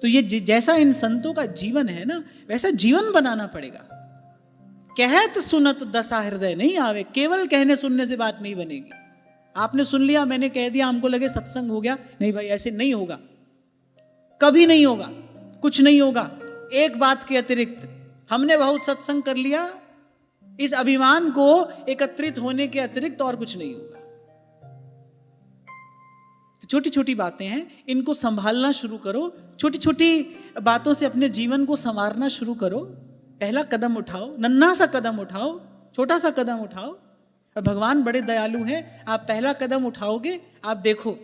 तो ये जैसा इन संतों का जीवन है ना, वैसा जीवन बनाना पड़ेगा। कहत सुनत दशा हृदय नहीं आवे, केवल कहने सुनने से बात नहीं बनेगी। आपने सुन लिया, मैंने कह दिया, हमको लगे सत्संग हो गया। नहीं भाई, ऐसे नहीं होगा, कभी नहीं होगा, कुछ नहीं होगा। एक बात के अतिरिक्त, हमने बहुत सत्संग कर लिया, इस अभिमान को एकत्रित होने के अतिरिक्त और कुछ नहीं होगा। तो छोटी छोटी बातें हैं, इनको संभालना शुरू करो। छोटी छोटी बातों से अपने जीवन को संवारना शुरू करो। पहला कदम उठाओ, नन्हा सा कदम उठाओ, छोटा सा कदम उठाओ। और भगवान बड़े दयालु हैं। आप पहला कदम उठाओगे, आप देखो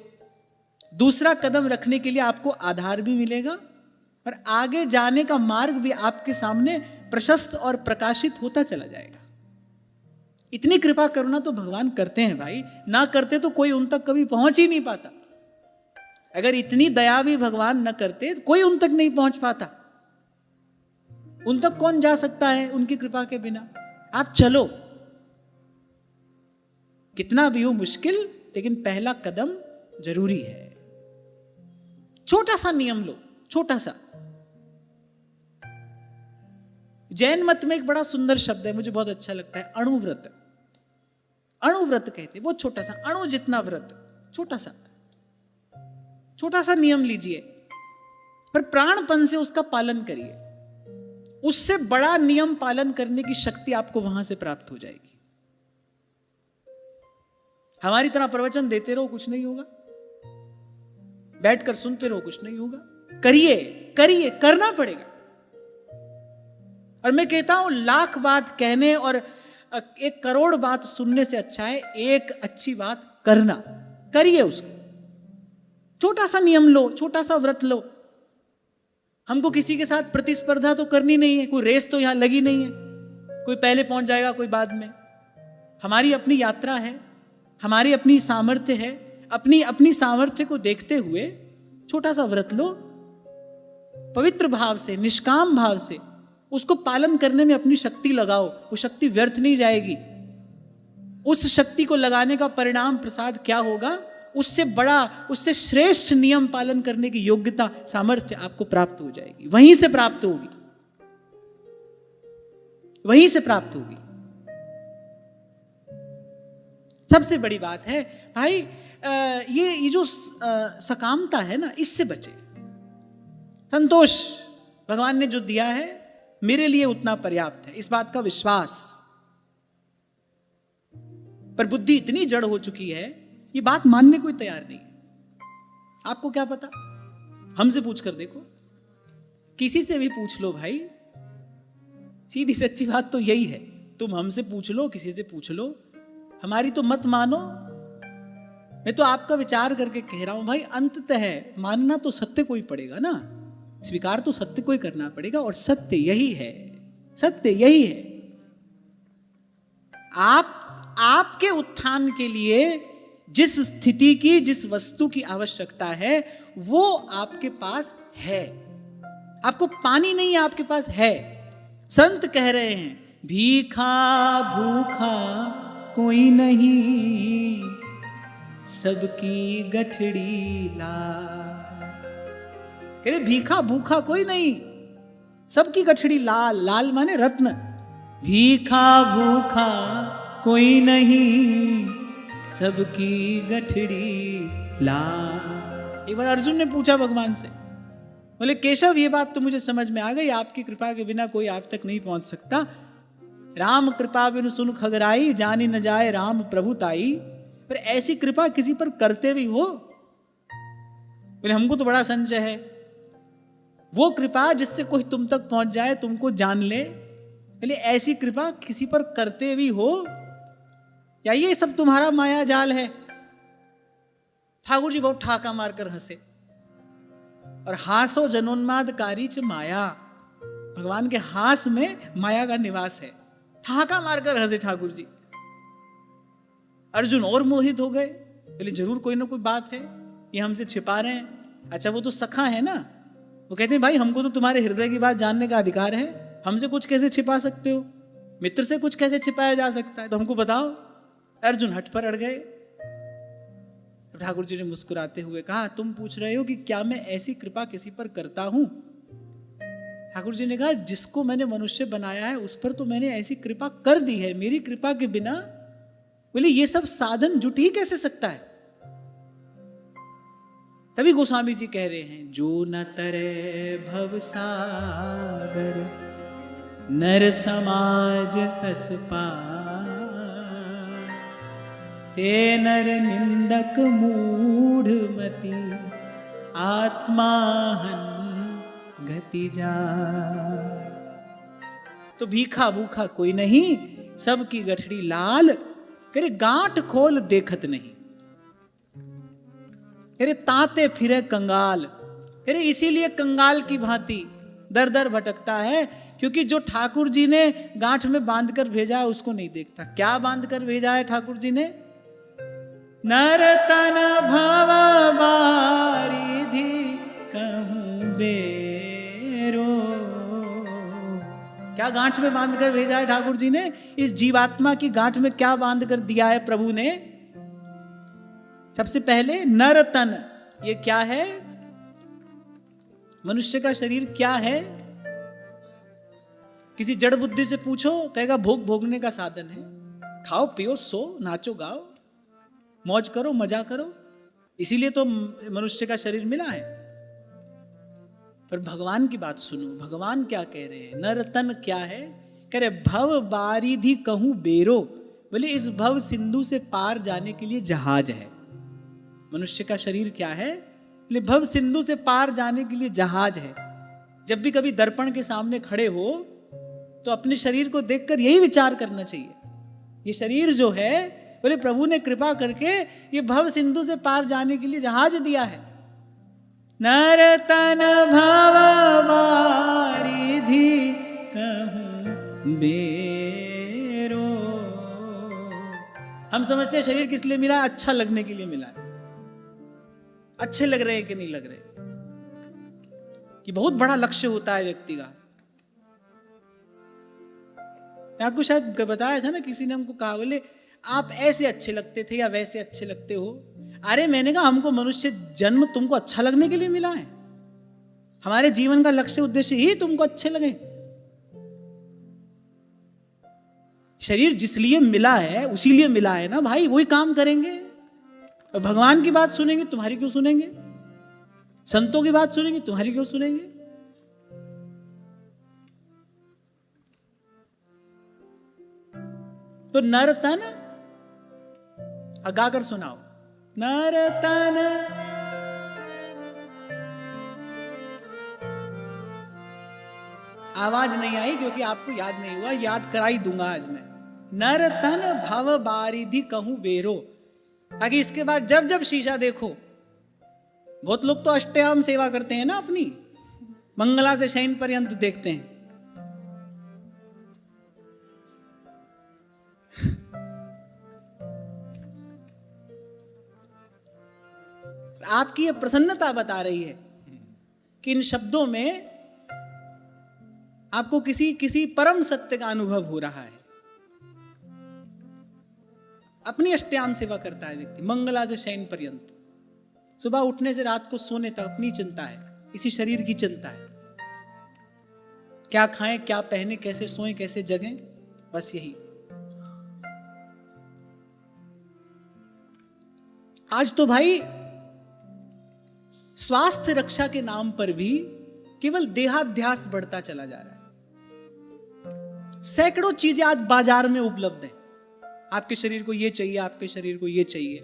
दूसरा कदम रखने के लिए आपको आधार भी मिलेगा और आगे जाने का मार्ग भी आपके सामने प्रशस्त और प्रकाशित होता चला जाएगा। इतनी कृपा करुणा तो भगवान करते हैं भाई, ना करते तो कोई उन तक कभी पहुंच ही नहीं पाता। अगर इतनी दया भी भगवान न करते तो कोई उन तक नहीं पहुंच पाता। उन तक कौन जा सकता है उनकी कृपा के बिना? आप चलो, कितना भी हो मुश्किल, लेकिन पहला कदम जरूरी है। छोटा सा नियम लो, छोटा सा। जैन मत में एक बड़ा सुंदर शब्द है, मुझे बहुत अच्छा लगता है, अणुव्रत। अणुव्रत कहते हैं, बहुत छोटा सा, अणु जितना व्रत, छोटा सा नियम लीजिए पर प्राणपन से उसका पालन करिए। उससे बड़ा नियम पालन करने की शक्ति आपको वहां से प्राप्त हो जाएगी। हमारी तरह प्रवचन देते रहो, कुछ नहीं होगा। बैठकर सुनते रहो, कुछ नहीं होगा। करिए करिए, करना पड़ेगा। और मैं कहता हूं, लाख बात कहने और 1 करोड़ बात सुनने से अच्छा है एक अच्छी बात करना। करिए उसको। छोटा सा नियम लो, छोटा सा व्रत लो। हमको किसी के साथ प्रतिस्पर्धा तो करनी नहीं है, कोई रेस तो यहां लगी नहीं है, कोई पहले पहुंच जाएगा कोई बाद में। हमारी अपनी यात्रा है, हमारी अपनी सामर्थ्य है। अपनी अपनी सामर्थ्य को देखते हुए छोटा सा व्रत लो, पवित्र भाव से, निष्काम भाव से उसको पालन करने में अपनी शक्ति लगाओ। वो शक्ति व्यर्थ नहीं जाएगी। उस शक्ति को लगाने का परिणाम प्रसाद क्या होगा? उससे बड़ा, उससे श्रेष्ठ नियम पालन करने की योग्यता, सामर्थ्य आपको प्राप्त हो जाएगी। वहीं से प्राप्त होगी, वहीं से प्राप्त होगी। सबसे बड़ी बात है भाई, ये जो सकामता है ना, इससे बचे। संतोष, भगवान ने जो दिया है मेरे लिए उतना पर्याप्त है, इस बात का विश्वास। पर बुद्धि इतनी जड़ हो चुकी है, ये बात मानने कोई तैयार नहीं। आपको क्या पता? हमसे पूछ कर देखो, किसी से भी पूछ लो भाई। सीधी सच्ची बात तो यही है। तुम हमसे पूछ लो, किसी से पूछ लो, हमारी तो मत मानो। मैं तो आपका विचार करके कह रहा हूं भाई, अंततः मानना तो सत्य को ही पड़ेगा ना, स्वीकार तो सत्य को ही करना पड़ेगा। और सत्य यही है, सत्य यही है। आपके उत्थान के लिए जिस स्थिति की, जिस वस्तु की आवश्यकता है, वो आपके पास है। आपको पानी नहीं है, आपके पास है। संत कह रहे हैं, भीखा भूखा कोई नहीं, सबकी गठड़ी लाल। कह रहे भीखा भूखा कोई नहीं, सबकी गठड़ी लाल। लाल माने रत्न। भीखा भूखा कोई नहीं, सबकी गठड़ी लाल। एक बार अर्जुन ने पूछा भगवान से, बोले केशव, ये बात तो मुझे समझ में आ गई, आपकी कृपा के बिना कोई आप तक नहीं पहुंच सकता। राम कृपा बिनु सुन खगराई, जानी न जाए राम प्रभु ताई। पर ऐसी कृपा किसी पर करते भी हो? बोले हमको तो बड़ा संशय है। वो कृपा जिससे कोई तुम तक पहुंच जाए, तुमको जान ले। बोले ऐसी कृपा किसी पर करते भी हो, या ये सब तुम्हारा माया जाल है? ठाकुर जी बहुत ठाका मारकर हंसे। और हासो जनोन्मादकारी च माया, भगवान के हास में माया का निवास है। ठाका मारकर हंसे ठाकुर जी। अर्जुन और मोहित हो गए। बोले जरूर कोई ना कोई बात है, ये हमसे छिपा रहे हैं। अच्छा वो तो सखा है ना, वो कहते हैं भाई हमको तो तुम्हारे हृदय की बात जानने का अधिकार है, हमसे कुछ कैसे छिपा सकते हो? मित्र से कुछ कैसे छिपाया जा सकता है? तो हमको बताओ। अर्जुन हट पर अड़ गए। ठाकुर जी ने मुस्कुराते हुए कहा, तुम पूछ रहे हो कि क्या मैं ऐसी कृपा किसी पर करता हूं? ठाकुर जी ने कहा, जिसको मैंने मनुष्य बनाया है उस पर तो मैंने ऐसी कृपा कर दी है। मेरी कृपा के बिना, बोले ये सब साधन जुट ही कैसे सकता है? तभी गोस्वामी जी कह रहे हैं, जो न तरे भव सागर, नर समाज हस पाए, ते नर निंदक मूढ़ मति, आत्माहन गति जा। तो भीखा भूखा कोई नहीं, सबकी गठड़ी लाल। करे गांठ खोल देखत नहीं, करे ताते फिरे कंगाल। करे इसीलिए कंगाल की भांति दर दर भटकता है, क्योंकि जो ठाकुर जी ने गांठ में बांध कर भेजा है उसको नहीं देखता। क्या बांध कर भेजा है ठाकुर जी ने? नरतन भव बारिधि कहूं बेरो। क्या गांठ में बांध कर भेजा है ठाकुर जी ने? इस जीवात्मा की गांठ में क्या बांध कर दिया है प्रभु ने? सबसे पहले नरतन। ये क्या है? मनुष्य का शरीर क्या है? किसी जड़ बुद्धि से पूछो, कहेगा भोग भोगने का साधन है। खाओ पियो सो नाचो गाओ, मौज करो मजा करो, इसीलिए तो मनुष्य का शरीर मिला है। पर भगवान की बात सुनो, भगवान क्या कह रहे हैं। नर तन क्या है, कह रहे भव बारिधि कहूं बेरो, बोले इस भव सिंधु से पार जाने के लिए जहाज है। मनुष्य का शरीर क्या है, बोले भव सिंधु से पार जाने के लिए जहाज है। जब भी कभी दर्पण के सामने खड़े हो तो अपने शरीर को देखकर यही विचार करना चाहिए, ये शरीर जो है बोले प्रभु ने कृपा करके ये भव सिंधु से पार जाने के लिए जहाज दिया है। नर तन भव बारिधि कहूं बेरो। हम समझते हैं शरीर किस लिए मिला, अच्छा लगने के लिए मिला है। अच्छे लग रहे हैं कि नहीं लग रहे, कि बहुत बड़ा लक्ष्य होता है व्यक्ति का। मैं आपको शायद बताया था ना, किसी ने हमको कहा बोले आप ऐसे अच्छे लगते थे या वैसे अच्छे लगते हो। अरे मैंने कहा हमको मनुष्य जन्म तुमको अच्छा लगने के लिए मिला है, हमारे जीवन का लक्ष्य उद्देश्य ही तुमको अच्छे लगे। शरीर जिस लिए मिला है उसी लिए मिला है ना भाई, वही काम करेंगे। और भगवान की बात सुनेंगे, तुम्हारी क्यों सुनेंगे? संतों की बात सुनेंगे, तुम्हारी क्यों सुनेंगे? तो नर तन गाकर सुनाओ। नर तन आवाज नहीं आई क्योंकि आपको याद नहीं हुआ, याद कराई दूंगा आज मैं। नर तन भव बारिधि कहूं बेरो, ताकि इसके बाद जब जब शीशा देखो, बहुत लोग तो अष्टयाम सेवा करते हैं ना अपनी, मंगला से शयन पर्यंत देखते हैं। आपकी ये प्रसन्नता बता रही है कि इन शब्दों में आपको किसी परम सत्य का अनुभव हो रहा है। अपनी अष्टयाम सेवा करता है व्यक्ति, मंगला से शयन पर्यंत, सुबह उठने से रात को सोने तक अपनी चिंता है, इसी शरीर की चिंता है। क्या खाएं, क्या पहने, कैसे सोएं, कैसे जगें, बस यही। आज तो भाई स्वास्थ्य रक्षा के नाम पर भी केवल देहाध्यास बढ़ता चला जा रहा है। सैकड़ों चीजें आज बाजार में उपलब्ध हैं। आपके शरीर को ये चाहिए, आपके शरीर को ये चाहिए।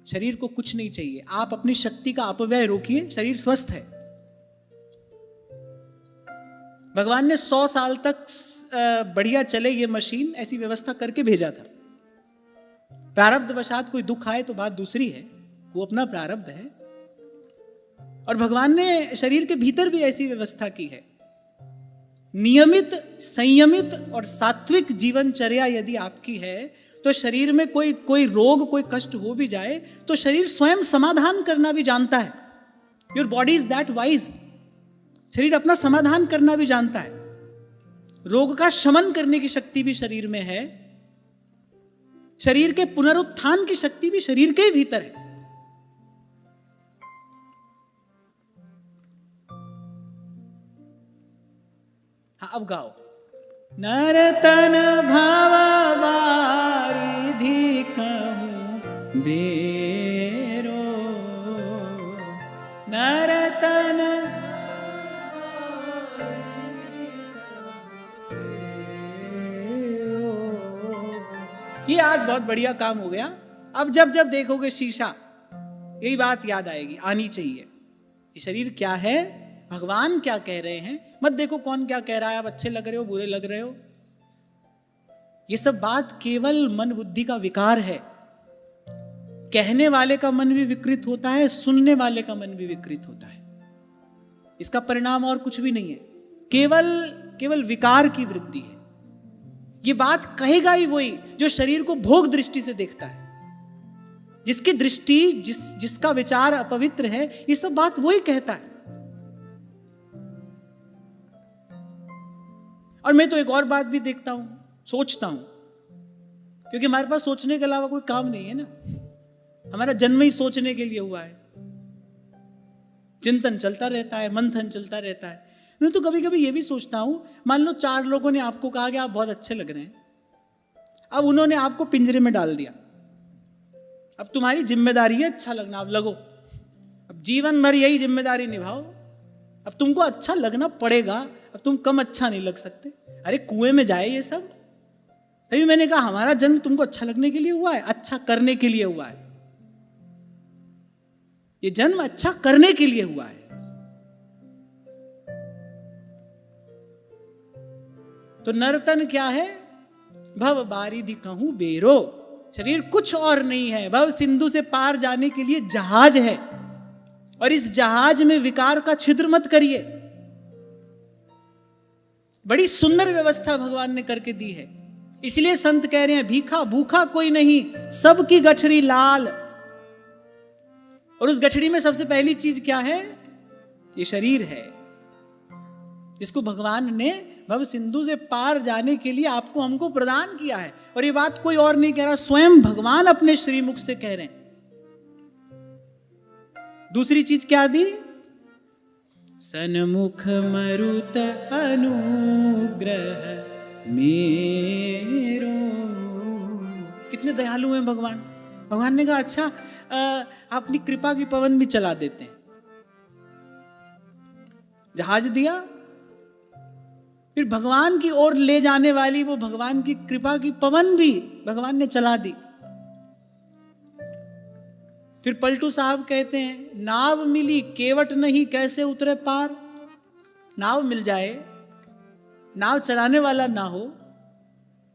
शरीर को कुछ नहीं चाहिए, आप अपनी शक्ति का अपव्यय रोकिए, शरीर स्वस्थ है। भगवान ने 100 साल तक बढ़िया चले ये मशीन, ऐसी व्यवस्था करके भेजा था। प्रारब्ध वशात कोई दुख आए तो बात दूसरी है, वो अपना प्रारब्ध है। और भगवान ने शरीर के भीतर भी ऐसी व्यवस्था की है। नियमित, संयमित और सात्विक जीवनचर्या यदि आपकी है तो शरीर में कोई रोग, कोई कष्ट हो भी जाए तो शरीर स्वयं समाधान करना भी जानता है। Your body is that wise. शरीर अपना समाधान करना भी जानता है। रोग का शमन करने की शक्ति भी शरीर में है। शरीर के पुनरुत्थान की शक्ति भी शरीर के ही भीतर है। हाँ, अब गाओ। नर तन भव बारिधि कहूं बेरो, नर तन। ये आज बहुत बढ़िया काम हो गया। अब जब जब देखोगे शीशा, यही बात याद आएगी, आनी चाहिए। ये शरीर क्या है, भगवान क्या कह रहे हैं। मत देखो कौन क्या कह रहा है, आप अच्छे लग रहे हो, बुरे लग रहे हो। ये सब बात केवल मन बुद्धि का विकार है। कहने वाले का मन भी विकृत होता है, सुनने वाले का मन भी विकृत होता है। इसका परिणाम और कुछ भी नहीं है, केवल विकार की वृद्धि है। ये बात कहेगा ही वही जो शरीर को भोग दृष्टि से देखता है, जिसकी दृष्टि, जिसका विचार अपवित्र है। ये सब बात वही कहता है। और मैं तो एक और बात भी देखता हूं, सोचता हूं, क्योंकि हमारे पास सोचने के अलावा कोई काम नहीं है ना। हमारा जन्म ही सोचने के लिए हुआ है। चिंतन चलता रहता है, मंथन चलता रहता है। मैं तो कभी कभी ये भी सोचता हूं, मान लो 4 लोगों ने आपको कहा कि आप बहुत अच्छे लग रहे हैं। अब उन्होंने आपको पिंजरे में डाल दिया। अब तुम्हारी जिम्मेदारी है अच्छा लगना, अब लगो। अब जीवन भर यही जिम्मेदारी निभाओ। अब तुमको अच्छा लगना पड़ेगा, अब तुम कम अच्छा नहीं लग सकते। अरे कुएं में जाए ये सब। तभी मैंने कहा हमारा जन्म तुमको अच्छा लगने के लिए हुआ है, अच्छा करने के लिए हुआ है। ये जन्म अच्छा करने के लिए हुआ है। तो नर्तन क्या है? भव बारिधि कहूं बेरो। शरीर कुछ और नहीं है, भव सिंधु से पार जाने के लिए जहाज है, और इस जहाज में विकार का छिद्र मत करिए। बड़ी सुंदर व्यवस्था भगवान ने करके दी है। इसलिए संत कह रहे हैं भीखा भूखा कोई नहीं, सबकी गठरी लाल। और उस गठरी में सबसे पहली चीज क्या है? ये शरीर है, जिसको भगवान ने भव सिंधु से पार जाने के लिए आपको हमको प्रदान किया है। और ये बात कोई और नहीं कह रहा, स्वयं भगवान अपने श्रीमुख से कह रहे हैं। दूसरी चीज क्या दी? सन्मुख मरुत अनुग्रह मेरो। कितने दयालु हैं भगवान। भगवान ने कहा अच्छा अपनी कृपा की पवन भी चला देते हैं। जहाज दिया, फिर भगवान की ओर ले जाने वाली वो भगवान की कृपा की पवन भी भगवान ने चला दी। फिर पलटू साहब कहते हैं नाव मिली केवट नहीं, कैसे उतरे पार। नाव मिल जाए, नाव चलाने वाला ना हो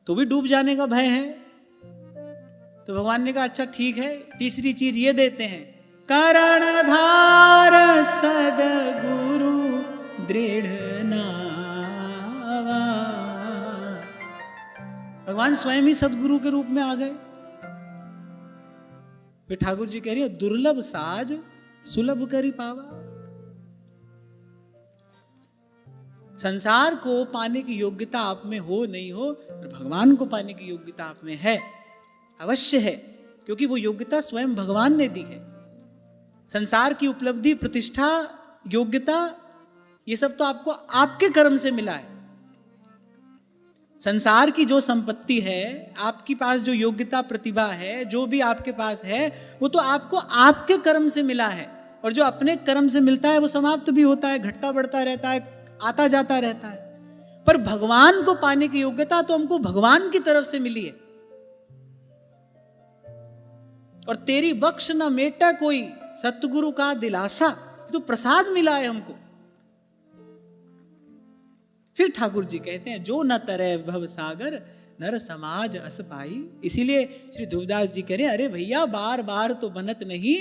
तो भी डूब जाने का भय है। तो भगवान ने कहा अच्छा ठीक है, तीसरी चीज ये देते हैं, करणधार सदगुरु दृढ़ नावा। भगवान स्वयं ही सदगुरु के रूप में आ गए। फिर ठाकुर जी कह रही है दुर्लभ साज सुलभ करी पावा। संसार को पाने की योग्यता आप में हो नहीं हो, और भगवान को पाने की योग्यता आप में है, अवश्य है, क्योंकि वो योग्यता स्वयं भगवान ने दी है। संसार की उपलब्धि, प्रतिष्ठा, योग्यता, ये सब तो आपको आपके कर्म से मिला है। संसार की जो संपत्ति है, आपके पास जो योग्यता प्रतिभा है, जो भी आपके पास है, वो तो आपको आपके कर्म से मिला है। और जो अपने कर्म से मिलता है वो समाप्त भी होता है, घटता बढ़ता रहता है, आता जाता रहता है। पर भगवान को पाने की योग्यता तो हमको भगवान की तरफ से मिली है। और तेरी बख्श न मेटा कोई सतगुरु का दिलासा, तो प्रसाद मिला है हमको। फिर ठाकुर जी कहते हैं जो न तरय भव सागर नर समाज अस पाई। इसीलिए श्री ध्रुवदास जी कह रहे हैं अरे भैया बार बार तो बनत नहीं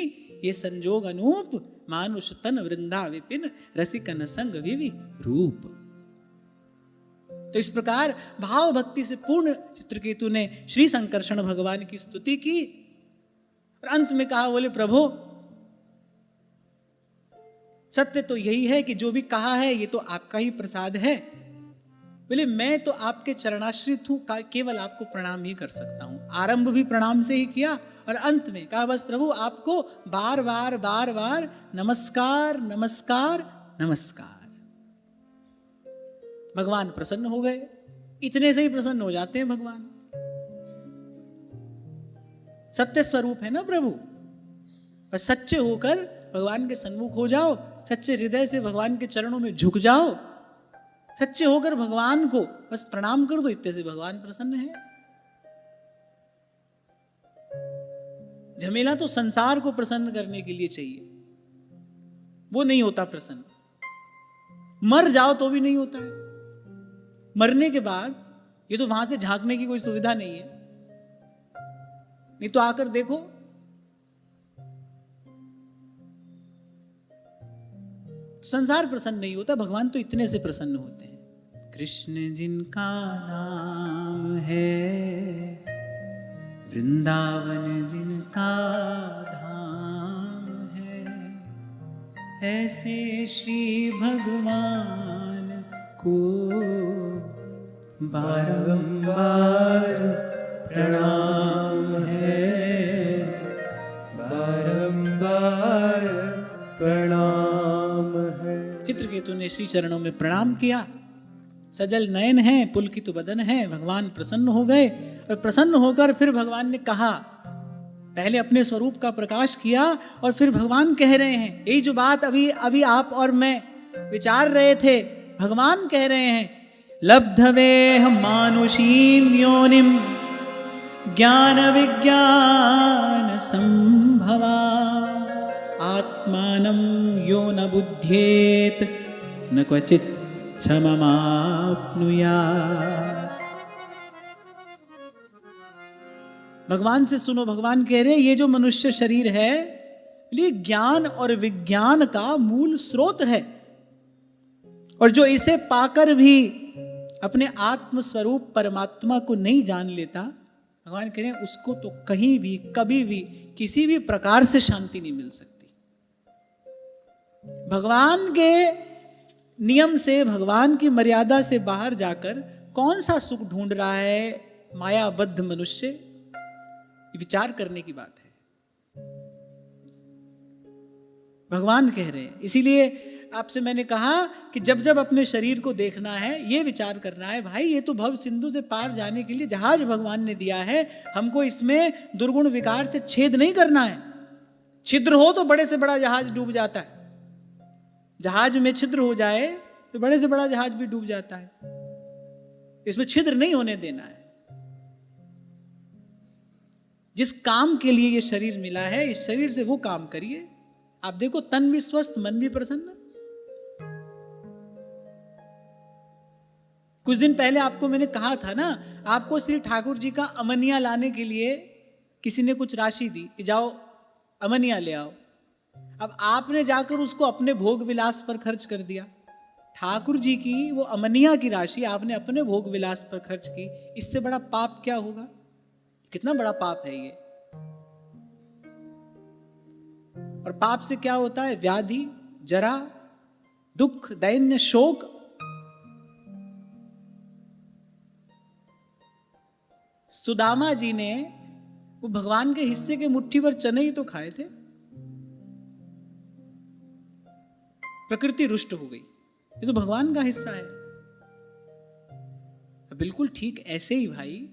ये संजोग अनूप, मानुष तन वृंदा विपिन रसिकन संग विवि रूप। तो इस प्रकार भाव भक्ति से पूर्ण चित्रकेतु ने श्री संकर्षण भगवान की स्तुति की। और अंत में कहा, बोले प्रभु सत्य तो यही है कि जो भी कहा है ये तो आपका ही प्रसाद है। बोले मैं तो आपके चरणाश्रित हूं, केवल आपको प्रणाम ही कर सकता हूं। आरंभ भी प्रणाम से ही किया और अंत में कहा बस प्रभु आपको बार बार बार बार नमस्कार नमस्कार नमस्कार। भगवान प्रसन्न हो गए। इतने से ही प्रसन्न हो जाते हैं भगवान। सत्य स्वरूप है ना प्रभु। बस सच्चे होकर भगवान के सन्मुख हो जाओ, सच्चे हृदय से भगवान के चरणों में झुक जाओ, सच्चे होकर भगवान को बस प्रणाम कर दो, इतने से भगवान प्रसन्न है। झमेला तो संसार को प्रसन्न करने के लिए चाहिए, वो नहीं होता प्रसन्न। मर जाओ तो भी नहीं होता है। मरने के बाद ये तो वहां से झांकने की कोई सुविधा नहीं है, नहीं तो आकर देखो। संसार प्रसन्न नहीं होता, भगवान तो इतने से प्रसन्न होते हैं। कृष्ण जिनका नाम है, वृंदावन जिनका धाम है, ऐसे श्री भगवान को बारंबार प्रणाम है, बारंबार प्रणाम है। चित्रकेतु ने श्री चरणों में प्रणाम किया। सजल नयन है, पुलकित बदन है। भगवान प्रसन्न हो गए और प्रसन्न होकर फिर भगवान ने कहा, पहले अपने स्वरूप का प्रकाश किया और फिर भगवान कह रहे हैं यही जो बात अभी अभी आप और मैं विचार रहे थे, भगवान कह रहे हैं लब्धवेह मानुषीम योनिम ज्ञान विज्ञान संभवा आत्मानं यो न बुध्येत न क्वचित क्षममाप्नुयात्। भगवान से सुनो, भगवान कह रहे ये जो मनुष्य शरीर है ये ज्ञान और विज्ञान का मूल स्रोत है, और जो इसे पाकर भी अपने आत्म स्वरूप परमात्मा को नहीं जान लेता, भगवान कह रहे हैं उसको तो कहीं भी कभी भी किसी भी प्रकार से शांति नहीं मिल सकती। भगवान के नियम से, भगवान की मर्यादा से बाहर जाकर कौन सा सुख ढूंढ रहा है मायाबद्ध मनुष्य, विचार करने की बात है। भगवान कह रहे हैं, इसीलिए आपसे मैंने कहा कि जब जब अपने शरीर को देखना है ये विचार करना है, भाई ये तो भव सिंधु से पार जाने के लिए जहाज भगवान ने दिया है, हमको इसमें दुर्गुण विकार से छेद नहीं करना है। छिद्र हो तो बड़े से बड़ा जहाज डूब जाता है, जहाज में छिद्र हो जाए तो बड़े से बड़ा जहाज भी डूब जाता है, इसमें छिद्र नहीं होने देना है। जिस काम के लिए ये शरीर मिला है, इस शरीर से वो काम करिए। आप देखो तन भी स्वस्थ, मन भी प्रसन्न। कुछ दिन पहले आपको मैंने कहा था ना, आपको श्री ठाकुर जी का अमनिया लाने के लिए किसी ने कुछ राशि दी कि जाओ अमनिया ले आओ। अब आपने जाकर उसको अपने भोग विलास पर खर्च कर दिया। ठाकुर जी की वो अमनिया की राशि आपने अपने भोग विलास पर खर्च की, इससे बड़ा पाप क्या होगा? कितना बड़ा पाप है ये। और पाप से क्या होता है? व्याधि, जरा, दुख, दैन्य, शोक। सुदामा जी ने वो भगवान के हिस्से के मुट्ठी भर चने ही तो खाए थे, प्रकृति रुष्ट हो गई। ये तो भगवान का हिस्सा है। बिल्कुल ठीक ऐसे ही भाई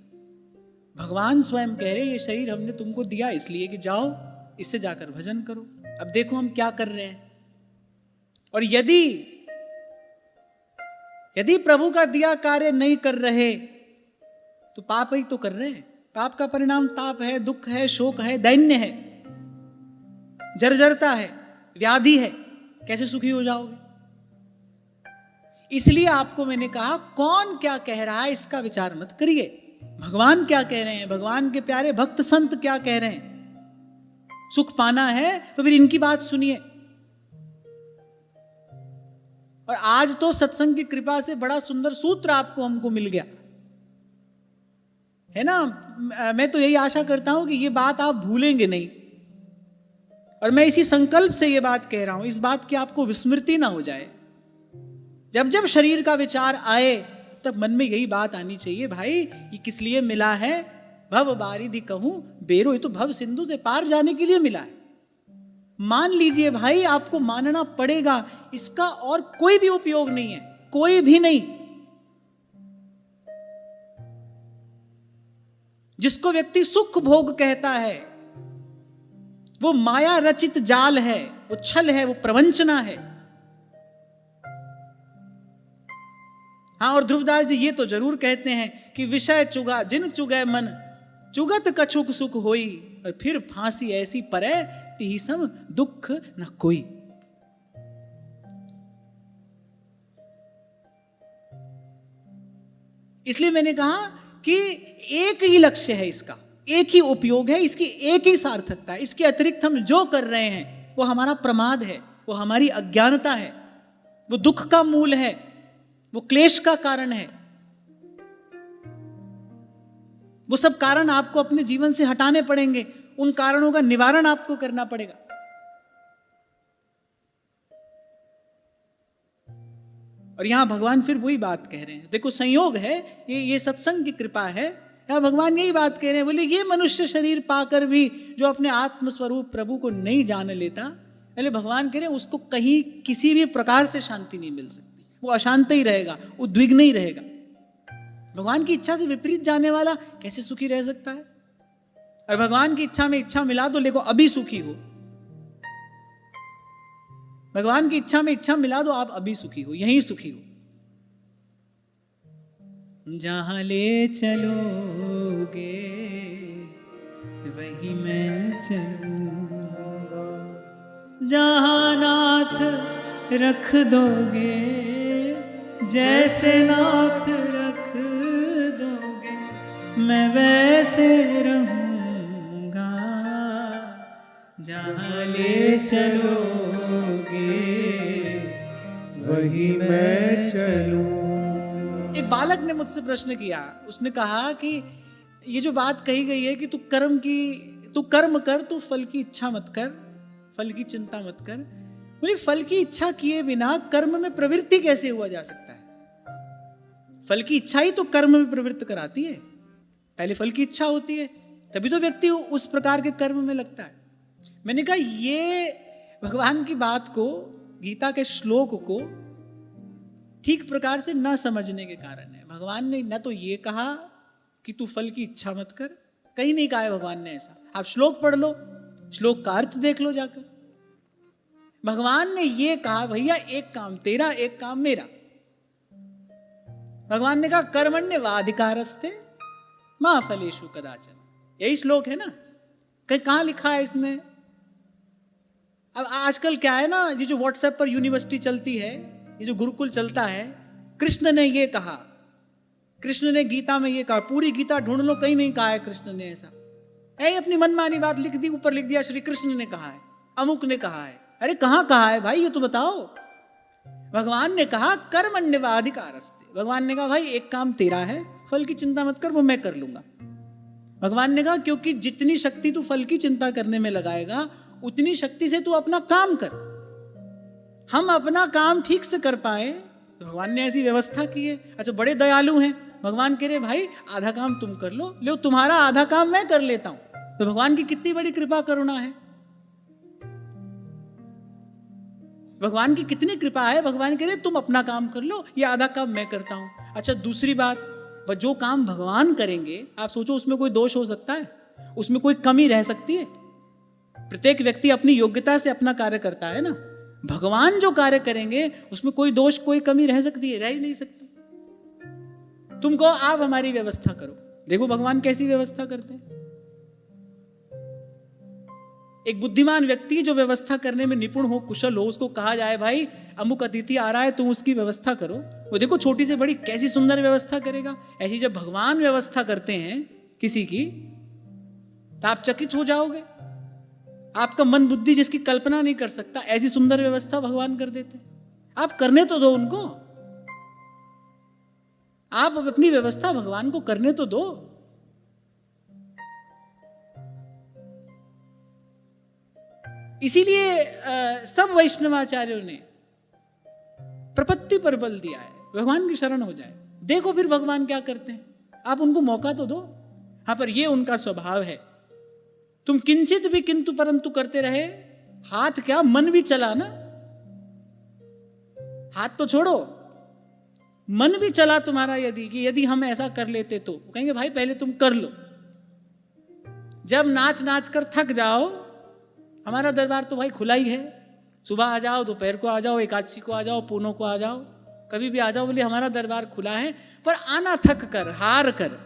भगवान स्वयं कह रहे ये शरीर हमने तुमको दिया इसलिए कि जाओ इससे जाकर भजन करो। अब देखो हम क्या कर रहे हैं। और यदि प्रभु का दिया कार्य नहीं कर रहे तो पाप ही तो कर रहे हैं। पाप का परिणाम ताप है, दुख है, शोक है, दैन्य है, जर्जरता है, व्याधि है। कैसे सुखी हो जाओगे? इसलिए आपको मैंने कहा कौन क्या कह रहा है इसका विचार मत करिए। भगवान क्या कह रहे हैं, भगवान के प्यारे भक्त संत क्या कह रहे हैं। सुख पाना है तो फिर इनकी बात सुनिए। और आज तो सत्संग की कृपा से बड़ा सुंदर सूत्र आपको हमको मिल गया है ना। मैं तो यही आशा करता हूं कि ये बात आप भूलेंगे नहीं। और मैं इसी संकल्प से ये बात कह रहा हूं, इस बात की आपको विस्मृति ना हो जाए। जब जब शरीर का विचार आए तब मन में यही बात आनी चाहिए, भाई ये किस लिए मिला है? भव बारिधि कहूं बेरो, ये तो भव सिंधु से पार जाने के लिए मिला है। मान लीजिए भाई, आपको मानना पड़ेगा, इसका और कोई भी उपयोग नहीं है, कोई भी नहीं। जिसको व्यक्ति सुख भोग कहता है वो माया रचित जाल है, वो छल है, वो प्रवंचना है। हाँ, और ध्रुवदास जी ये तो जरूर कहते हैं कि विषय चुगा जिन चुगे मन, चुगत कछुक सुख होई, और फिर फांसी ऐसी परे तिहि सम दुख न कोई। इसलिए मैंने कहा कि एक ही लक्ष्य है इसका, एक ही उपयोग है, इसकी एक ही सार्थकता है। इसके अतिरिक्त हम जो कर रहे हैं वो हमारा प्रमाद है, वो हमारी अज्ञानता है, वो दुख का मूल है, वो क्लेश का कारण है। वो सब कारण आपको अपने जीवन से हटाने पड़ेंगे, उन कारणों का निवारण आपको करना पड़ेगा। और यहां भगवान फिर वही बात कह रहे हैं। देखो संयोग है, ये सत्संग की कृपा है। यहां भगवान यही बात कह रहे हैं, बोले ये मनुष्य शरीर पाकर भी जो अपने आत्म स्वरूप प्रभु को नहीं जान लेता, पहले भगवान कह रहे हैं उसको कहीं किसी भी प्रकार से शांति नहीं मिल सकती। वो अशांत ही रहेगा, उद्विग्न ही रहेगा। भगवान की इच्छा से विपरीत जाने वाला कैसे सुखी रह सकता है? और भगवान की इच्छा में इच्छा मिला दो, लेको अभी सुखी हो। भगवान की इच्छा में इच्छा मिला दो, आप अभी सुखी हो, यहीं सुखी हो। जहां ले चलोगे वही मैं चलूंगा, जहां नाथ रख दोगे जैसे नाथ रख दोगे मैं वैसे रहूंगा, जहां ले चलोगे वही मैं चलूं। एक बालक ने मुझसे प्रश्न किया, उसने कहा कि ये जो बात कही गई है कि तू कर्म कर, तू फल की इच्छा मत कर, फल की चिंता मत कर। बोले फल की इच्छा किए बिना कर्म में प्रवृत्ति कैसे हुआ जा सकता है? फल की इच्छा ही तो कर्म में प्रवृत्त कराती है। पहले फल की इच्छा होती है, तभी तो व्यक्ति उस प्रकार के कर्म में लगता है। मैंने कहा ये भगवान की बात को, गीता के श्लोक को ठीक प्रकार से न समझने के कारण है। भगवान ने न तो ये कहा कि तू फल की इच्छा मत कर, कहीं नहीं कहा है भगवान ने ऐसा। आप श्लोक पढ़ लो, श्लोक का अर्थ देख लो जाकर। भगवान ने ये कहा भैया एक काम तेरा एक काम मेरा। भगवान ने कहा कर्मण्येवाधिकारस्ते मा फलेषु कदाचन, यही श्लोक है ना। कहां लिखा है इसमें? अब आजकल क्या है ना, ये जो व्हाट्सएप पर यूनिवर्सिटी चलती है, ये जो गुरुकुल चलता है, कृष्ण ने ये कहा, कृष्ण ने गीता में ये कहा, पूरी गीता ढूंढ लो कहीं नहीं कहा है कृष्ण ने ऐसा। ऐ अपनी मनमानी बात लिख दी, ऊपर लिख दिया श्री कृष्ण ने कहा है, अमुक ने कहा है। अरे कहां कहा है भाई, ये तो बताओ। भगवान ने कहा कर्मण्येवाधिकारस्ते। भगवान ने कहा भाई एक काम तेरा है, फल की चिंता मत कर, वो मैं कर लूंगा। भगवान ने कहा क्योंकि जितनी शक्ति तू फल की चिंता करने में लगाएगा उतनी शक्ति से तू अपना काम कर। हम अपना काम ठीक से कर पाए तो भगवान ने ऐसी व्यवस्था की है। अच्छा बड़े दयालु हैं, भगवान कह रहे भाई आधा काम तुम कर लो तुम्हारा आधा काम मैं कर लेता हूं। तो भगवान की कितनी बड़ी कृपा करुणा है, भगवान की कितनी कृपा है। भगवान कह रहे तुम अपना काम कर लो, ये आधा काम मैं करता हूं। अच्छा दूसरी बात, जो काम भगवान करेंगे आप सोचो उसमें कोई दोष हो सकता है, उसमें कोई कमी रह सकती है? प्रत्येक व्यक्ति अपनी योग्यता से अपना कार्य करता है ना। भगवान जो कार्य करेंगे उसमें कोई दोष कोई कमी रह सकती है? रह ही नहीं सकती। तुम कहो आप हमारी व्यवस्था करो, देखो भगवान कैसी व्यवस्था करते हैं। एक बुद्धिमान व्यक्ति जो व्यवस्था करने में निपुण हो, कुशल हो, उसको कहा जाए भाई अमुक अतिथि आ रहा है तुम उसकी व्यवस्था करो, वो देखो छोटी से बड़ी कैसी सुंदर व्यवस्था करेगा। ऐसी जब भगवान व्यवस्था करते हैं किसी की तो आप चकित हो जाओगे। आपका मन बुद्धि जिसकी कल्पना नहीं कर सकता, ऐसी सुंदर व्यवस्था भगवान कर देते। आप करने तो दो उनको, आप अपनी व्यवस्था भगवान को करने तो दो। इसीलिए सब वैष्णवाचार्यों ने प्रपत्ति पर बल दिया है, भगवान की शरण हो जाए, देखो फिर भगवान क्या करते हैं। आप उनको मौका तो दो। हाँ पर ये उनका स्वभाव है, तुम किंचित भी किंतु परंतु करते रहे, हाथ क्या मन भी चला ना, हाथ तो छोड़ो, मन भी चला तुम्हारा यदि हम ऐसा कर लेते तो कहेंगे भाई पहले तुम कर लो। जब नाच नाच कर थक जाओ, हमारा दरबार तो भाई खुला ही है, सुबह आ जाओ, दोपहर को आ जाओ, एकादशी को आ जाओ, पूनों को आ जाओ, कभी भी आ जाओ, बोले हमारा दरबार खुला है। पर आना थक कर, हार कर।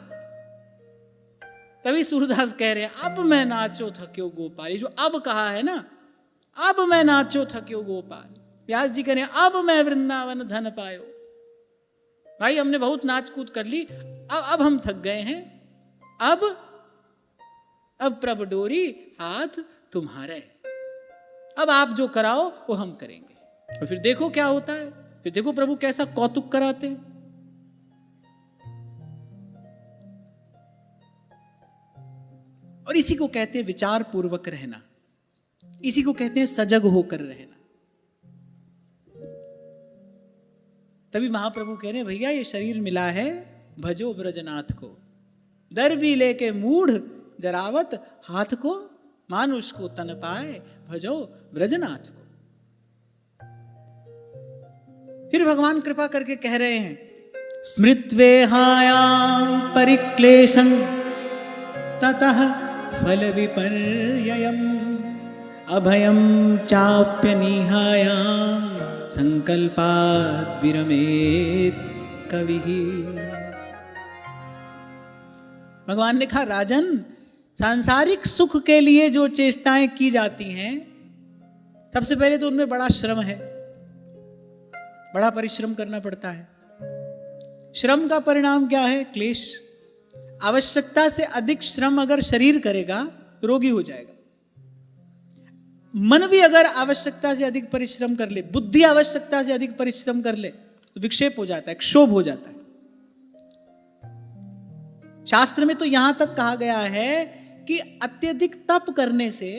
तभी सूरदास कह रहे हैं अब मैं नाचो थक्यो गोपाल। जो अब कहा है ना, अब मैं नाचो थक्यो गोपाल। व्यास जी कह रहे हैं अब मैं वृंदावन धन पायो। भाई हमने बहुत नाच कूद कर ली, अब हम थक गए हैं, अब प्रभु डोरी हाथ तुम्हारे, अब आप जो कराओ वो हम करेंगे। और फिर देखो क्या होता है, फिर देखो प्रभु कैसा कौतुक कराते हैं। और इसी को कहते हैं विचार पूर्वक रहना, इसी को कहते हैं सजग होकर रहना। तभी महाप्रभु कह रहे हैं भैया ये शरीर मिला है भजो ब्रजनाथ को, दर भी लेके मूढ़ जरावत हाथ को, मानुष को तन पाए भजो ब्रजनाथ को। फिर भगवान कृपा करके कह रहे हैं स्मृत्वेहायां परिक्लेशं ततः फल विपर्ययम्। अभयम चाप्यनिहायां संकल्पाद् विरमेत कवि। भगवान ने कहा राजन, सांसारिक सुख के लिए जो चेष्टाएं की जाती हैं, सबसे पहले तो उनमें बड़ा श्रम है, बड़ा परिश्रम करना पड़ता है। श्रम का परिणाम क्या है? क्लेश। आवश्यकता से अधिक श्रम अगर शरीर करेगा तो रोगी हो जाएगा। मन भी अगर आवश्यकता से अधिक परिश्रम कर ले, बुद्धि आवश्यकता से अधिक परिश्रम कर ले, तो विक्षेप हो जाता है, क्षोभ हो जाता है। शास्त्र में तो यहां तक कहा गया है कि अत्यधिक तप करने से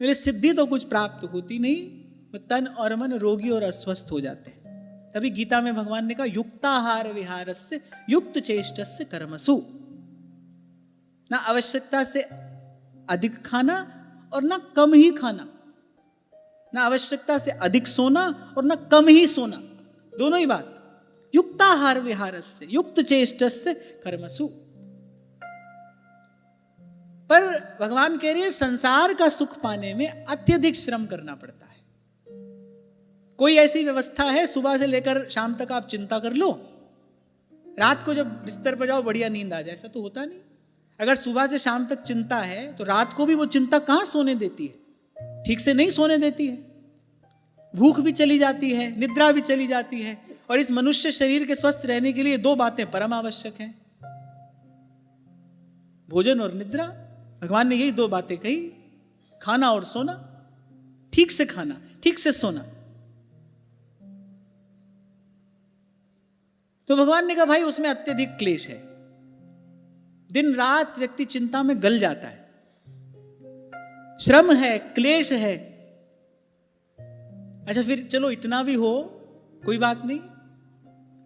मेरे सिद्धि तो कुछ प्राप्त होती नहीं, तन और मन रोगी और अस्वस्थ हो जाते हैं। तभी गीता में भगवान ने कहा युक्ताहार विहारस्य युक्त चेष्टस्य कर्मसु। ना आवश्यकता से अधिक खाना और ना कम ही खाना, ना आवश्यकता से अधिक सोना और ना कम ही सोना, दोनों ही बात। युक्ताहार विहारस्य युक्त चेष्टस्य कर्मसु। पर भगवान कह रहे हैं संसार का सुख पाने में अत्यधिक श्रम करना पड़ता है। कोई ऐसी व्यवस्था है सुबह से लेकर शाम तक आप चिंता कर लो, रात को जब बिस्तर पर जाओ बढ़िया नींद आ जाए? ऐसा तो होता नहीं। अगर सुबह से शाम तक चिंता है तो रात को भी वो चिंता कहां सोने देती है? ठीक से नहीं सोने देती है। भूख भी चली जाती है, निद्रा भी चली जाती है। और इस मनुष्य शरीर के स्वस्थ रहने के लिए दो बातें परम आवश्यक हैं, भोजन और निद्रा। भगवान ने यही दो बातें कही, खाना और सोना। ठीक से खाना, ठीक से सोना। तो भगवान ने कहा भाई उसमें अत्यधिक क्लेश है, दिन रात व्यक्ति चिंता में गल जाता है, श्रम है, क्लेश है। अच्छा फिर चलो इतना भी हो, कोई बात नहीं,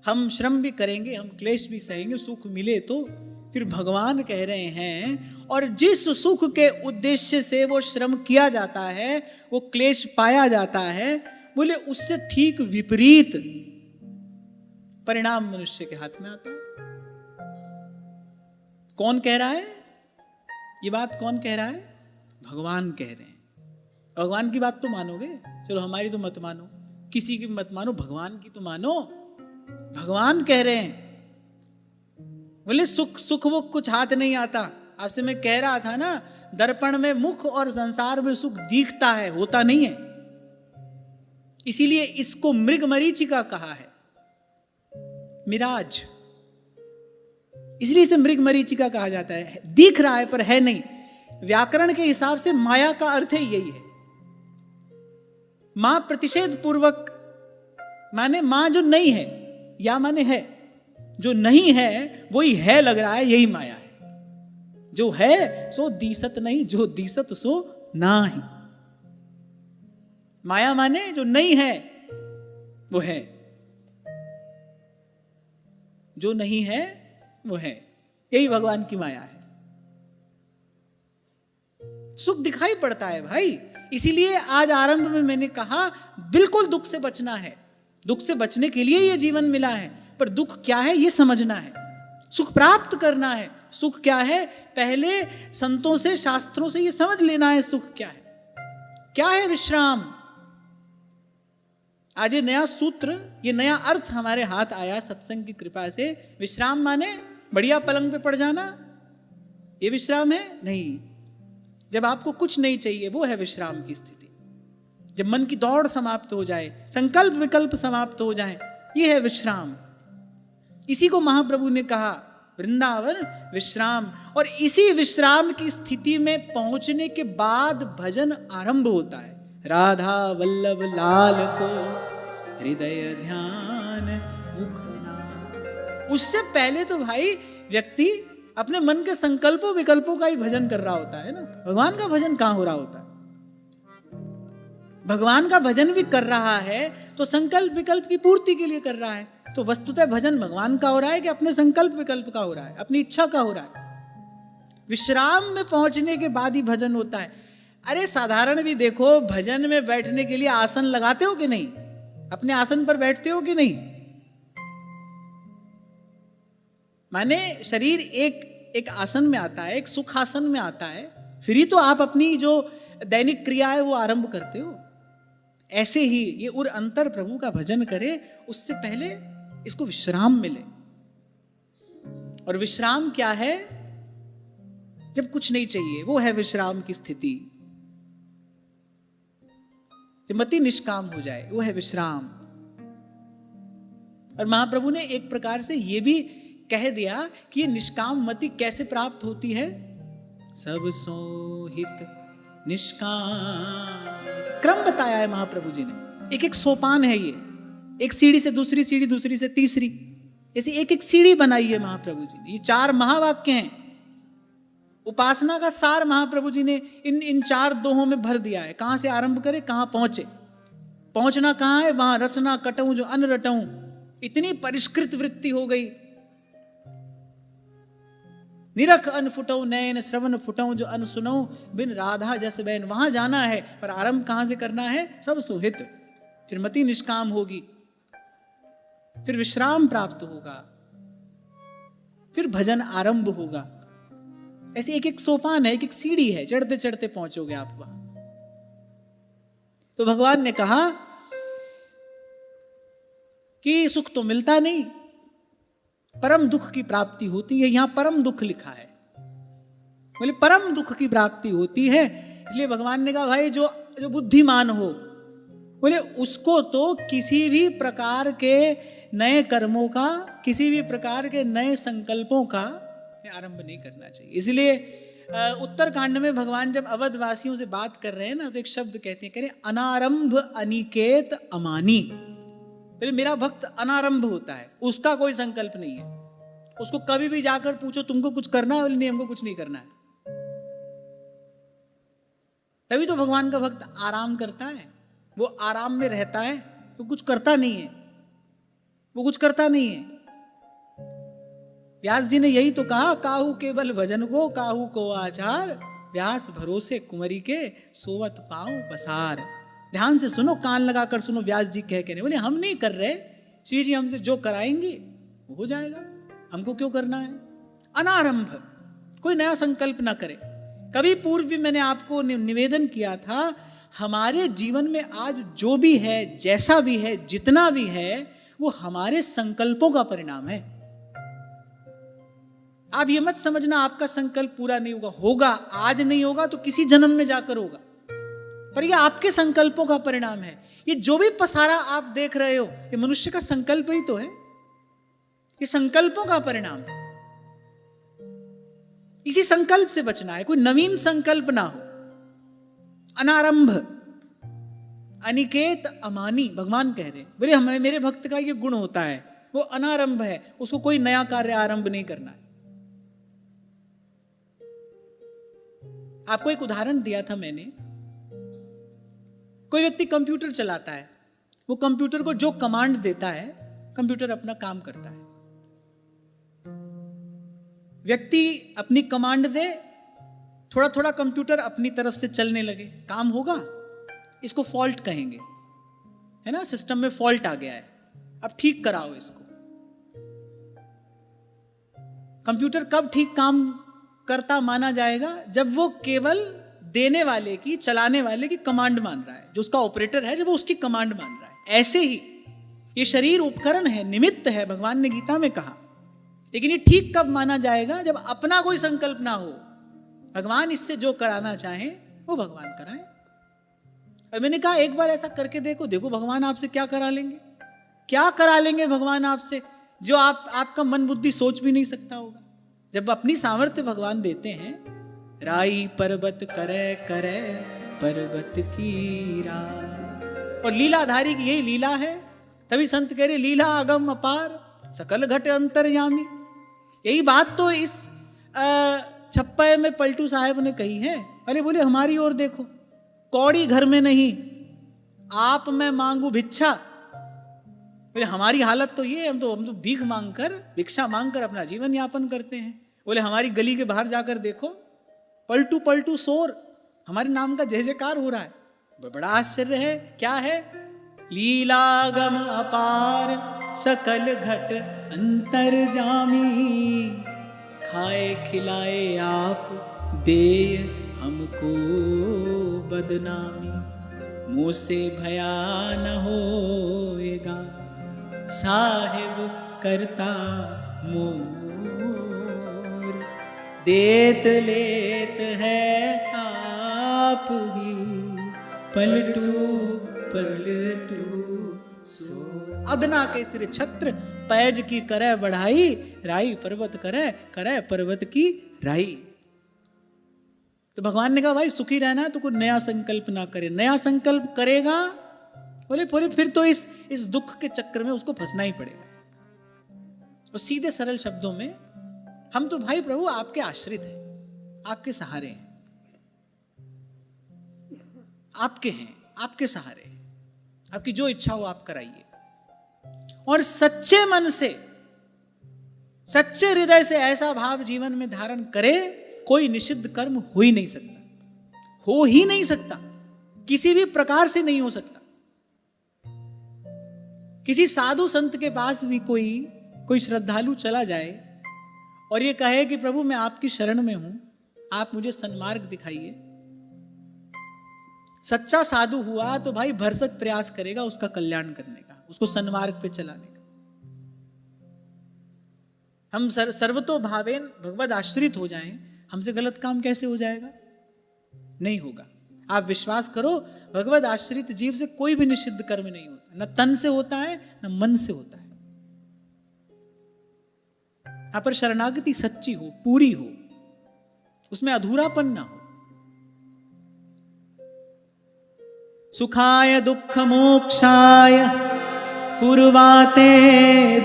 हम श्रम भी करेंगे, हम क्लेश भी सहेंगे, सुख मिले तो। फिर भगवान कह रहे हैं और जिस सुख के उद्देश्य से वो श्रम किया जाता है, वो क्लेश पाया जाता है, बोले उससे ठीक विपरीत परिणाम मनुष्य के हाथ में आता है। कौन कह रहा है ये बात? कौन कह रहा है? भगवान कह रहे हैं। भगवान की बात तो मानोगे? चलो हमारी तो मत मानो, किसी की मत मानो, भगवान की तो मानो। भगवान कह रहे हैं, बोले सुख वो कुछ हाथ नहीं आता। आपसे मैं कह रहा था ना, दर्पण में मुख और संसार में सुख दिखता है, होता नहीं है। इसीलिए इसको मृग मरीचिका कहा है, मिराज। इसलिए इसे मृग मरीचिका कहा जाता है। दिख रहा है पर है नहीं। व्याकरण के हिसाब से माया का अर्थ ही यही है। मां प्रतिषेध पूर्वक माने मां जो नहीं है, या माने है। जो नहीं है वही है लग रहा है, यही माया है। जो है सो दीसत नहीं, जो दीसत सो ना ही। माया माने जो नहीं है वो है, जो नहीं है वो है। यही भगवान की माया है। सुख दिखाई पड़ता है भाई। इसीलिए आज आरंभ में मैंने कहा बिल्कुल दुख से बचना है। दुख से बचने के लिए यह जीवन मिला है, पर दुख क्या है यह समझना है, सुख प्राप्त करना है। सुख क्या है पहले संतों से, शास्त्रों से यह समझ लेना है। सुख क्या है? क्या है विश्राम? आज ये नया सूत्र, ये नया अर्थ हमारे हाथ आया सत्संग की कृपा से। विश्राम माने बढ़िया पलंग पे पड़ जाना, ये विश्राम है? नहीं। जब आपको कुछ नहीं चाहिए वो है विश्राम की स्थिति। जब मन की दौड़ समाप्त हो जाए, संकल्प विकल्प समाप्त हो जाए, ये है विश्राम। इसी को महाप्रभु ने कहा वृंदावन विश्राम। और इसी विश्राम की स्थिति में पहुंचने के बाद भजन आरंभ होता है। राधा वल्लभ लाल को हृदय ध्यान मुखना। उससे पहले तो भाई व्यक्ति अपने मन के संकल्पों विकल्पों का ही भजन कर रहा होता है ना। भगवान का भजन कहां हो रहा होता है? भगवान का भजन भी कर रहा है तो संकल्प विकल्प की पूर्ति के लिए कर रहा है। तो वस्तुतः भजन भगवान का हो रहा है कि अपने संकल्प विकल्प का हो रहा है, अपनी इच्छा का हो रहा है? विश्राम में पहुंचने के बाद ही भजन होता है। अरे साधारण भी देखो, भजन में बैठने के लिए आसन लगाते हो कि नहीं? अपने आसन पर बैठते हो कि नहीं? माने शरीर एक आसन में आता है, एक सुखासन में आता है, फिर ही तो आप अपनी जो दैनिक क्रिया है वो आरंभ करते हो, ऐसे ही ये उर अंतर प्रभु का भजन करे, उससे पहले इसको विश्राम मिले। और विश्राम क्या है? जब कुछ नहीं चाहिए, वो है विश्राम की स्थिति। जब मति निष्काम हो जाए, वो है विश्राम। और महाप्रभु ने एक प्रकार से ये भी कह दिया कि ये निष्काम मति कैसे प्राप्त होती है। सब सोहित निष्काम क्रम बताया है महाप्रभु जी ने। एक एक सोपान है ये, एक सीढ़ी से दूसरी सीढ़ी, दूसरी से तीसरी, ऐसी एक एक सीढ़ी बनाई है महाप्रभु जी ने। ये 4 महावाक्य हैं। उपासना का सार महाप्रभु जी ने इन 4 दोहों में भर दिया है। कहां से आरंभ करे, कहां पहुंचे, पहुंचना कहां है, वहां रसना कटऊं जो अन्न रटऊं। इतनी परिष्कृत वृत्ति हो गई। निरख अन फुटऊ नयन श्रवण फुटऊ जो अन सुनऊ बिन राधा जस बैन। वहां जाना है, पर आरंभ कहां से करना है? सब सुहित। फिर मति निष्काम होगी, फिर विश्राम प्राप्त होगा, फिर भजन आरंभ होगा। ऐसे एक एक सोपान है, एक एक सीढ़ी है, चढ़ते चढ़ते पहुंचोगे आप वहां। तो भगवान ने कहा कि सुख तो मिलता नहीं, परम दुख की प्राप्ति होती है। यहां परम दुख लिखा है, बोले परम दुख की प्राप्ति होती है। इसलिए भगवान ने कहा भाई जो बुद्धिमान हो, बोले उसको तो किसी भी प्रकार के नए कर्मों का, किसी भी प्रकार के नए संकल्पों का आरंभ नहीं करना चाहिए। इसलिए उत्तरकांड में भगवान जब अवध वासियों से बात कर रहे हैं ना, तो एक शब्द कहते हैं, कह रहे अनारंभ अनिकेत अमानी। मेरा भक्त अनारंभ होता है, उसका कोई संकल्प नहीं है। उसको कभी भी जाकर पूछो तुमको कुछ करना है, बोले नहीं हमको कुछ नहीं करना है। तभी तो भगवान का भक्त आराम करता है, वो आराम में रहता है, तो कुछ करता नहीं है, वो कुछ करता नहीं है। व्यास जी ने यही तो कहा, काहू केवल भजन को काहू को आचार, व्यास भरोसे कुंवरी के सोवत पाऊं पसार। ध्यान से सुनो, कान लगाकर सुनो, व्यास जी कह के नहीं बोले हम नहीं कर रहे, श्री जी हमसे जो कराएंगे वो हो जाएगा, हमको क्यों करना है। अनारंभ, कोई नया संकल्प ना करे। कभी पूर्व भी मैंने आपको निवेदन किया था, हमारे जीवन में आज जो भी है, जैसा भी है, जितना भी है, वो हमारे संकल्पों का परिणाम है। आप ये मत समझना आपका संकल्प पूरा नहीं होगा, होगा, आज नहीं होगा तो किसी जन्म में जाकर होगा, पर यह आपके संकल्पों का परिणाम है। ये जो भी पसारा आप देख रहे हो, ये मनुष्य का संकल्प ही तो है, ये संकल्पों का परिणाम है। इसी संकल्प से बचना है, कोई नवीन संकल्प ना हो। अनारंभ अनिकेत अमानी, भगवान कह रहे बोले हमें, मेरे भक्त का ये गुण होता है, वो अनारंभ है, उसको कोई नया कार्य आरंभ नहीं करना है। आपको एक उदाहरण दिया था मैंने, कोई व्यक्ति कंप्यूटर चलाता है, वो कंप्यूटर को जो कमांड देता है, कंप्यूटर अपना काम करता है। व्यक्ति अपनी कमांड दे, थोड़ा थोड़ा कंप्यूटर अपनी तरफ से चलने लगे, काम होगा, इसको फॉल्ट कहेंगे, है ना। सिस्टम में फॉल्ट आ गया है, अब ठीक कराओ इसको। कंप्यूटर कब ठीक काम करता माना जाएगा? जब वो केवल देने वाले की, चलाने वाले की कमांड मान रहा है, जो उसका ऑपरेटर है, जब वो उसकी कमांड मान रहा है। ऐसे ही ये शरीर उपकरण है, निमित्त है, भगवान ने गीता में कहा। लेकिन ये ठीक कब माना जाएगा? जब अपना कोई संकल्प ना हो, भगवान इससे जो कराना चाहे वो भगवान कराए। और मैंने कहा एक बार ऐसा करके देखो, देखो भगवान आपसे क्या करा लेंगे, क्या करा लेंगे भगवान आपसे, जो आपका मन बुद्धि सोच भी नहीं सकता होगा। जब अपनी सामर्थ्य भगवान देते हैं, राई पर्वत करे करे पर्वत की राय, और लीलाधारी की यही लीला है। तभी संत कह रहे लीला अगम अपार सकल घट अंतर्यामी। यही बात तो इस छप्पे में पलटू साहब ने कही है। अरे बोले हमारी ओर देखो, कौड़ी घर में नहीं, आप मैं मांगू भिक्षा। बोले हमारी हालत तो ये, हम तो भीख मांगकर, भिक्षा मांगकर अपना जीवन यापन करते हैं। बोले हमारी गली के बाहर जाकर देखो, पलटू पलटू शोर, हमारे नाम का जय जयकार हो रहा है। बड़ा आश्चर्य है, क्या है? लीलागम अपार सकल घट अंतर्जामी, खाए खिलाए आप दे हमको बदनामी, मुँह से भया न होएगा, साहिब करता मोर, देत लेत है आप भी, पलटू पलटू सो। अदना के सिर छत्र, पैज की करे बढ़ाई, राई पर्वत करे, करे पर्वत की राई। तो भगवान ने कहा भाई सुखी रहना है तो कोई नया संकल्प ना करे, नया संकल्प करेगा बोले बोले फिर तो इस दुख के चक्र में उसको फंसना ही पड़ेगा। और सीधे सरल शब्दों में हम तो भाई प्रभु आपके आश्रित हैं, आपके सहारे हैं, आपके हैं, आपके सहारे हैं, आपकी जो इच्छा हो आप कराइए। और सच्चे मन से, सच्चे हृदय से ऐसा भाव जीवन में धारण करे, कोई निषिद्ध कर्म हो ही नहीं सकता, हो ही नहीं सकता, किसी भी प्रकार से नहीं हो सकता। किसी साधु संत के पास भी कोई श्रद्धालु चला जाए और ये कहे कि प्रभु मैं आपकी शरण में हूं, आप मुझे सन्मार्ग दिखाइए, सच्चा साधु हुआ तो भाई भरसक प्रयास करेगा उसका कल्याण करने का, उसको सन्मार्ग पे चलाने का। हम सर्वतो भावेन भगवद आश्रित हो जाएं, हमसे गलत काम कैसे हो जाएगा? नहीं होगा। आप विश्वास करो, भगवद आश्रित जीव से कोई भी निषिद्ध कर्म नहीं होता, न तन से होता है न मन से होता है। यहां पर शरणागति सच्ची हो, पूरी हो, उसमें अधूरापन ना हो। सुखाय दुख मोक्षाय कुर्वाते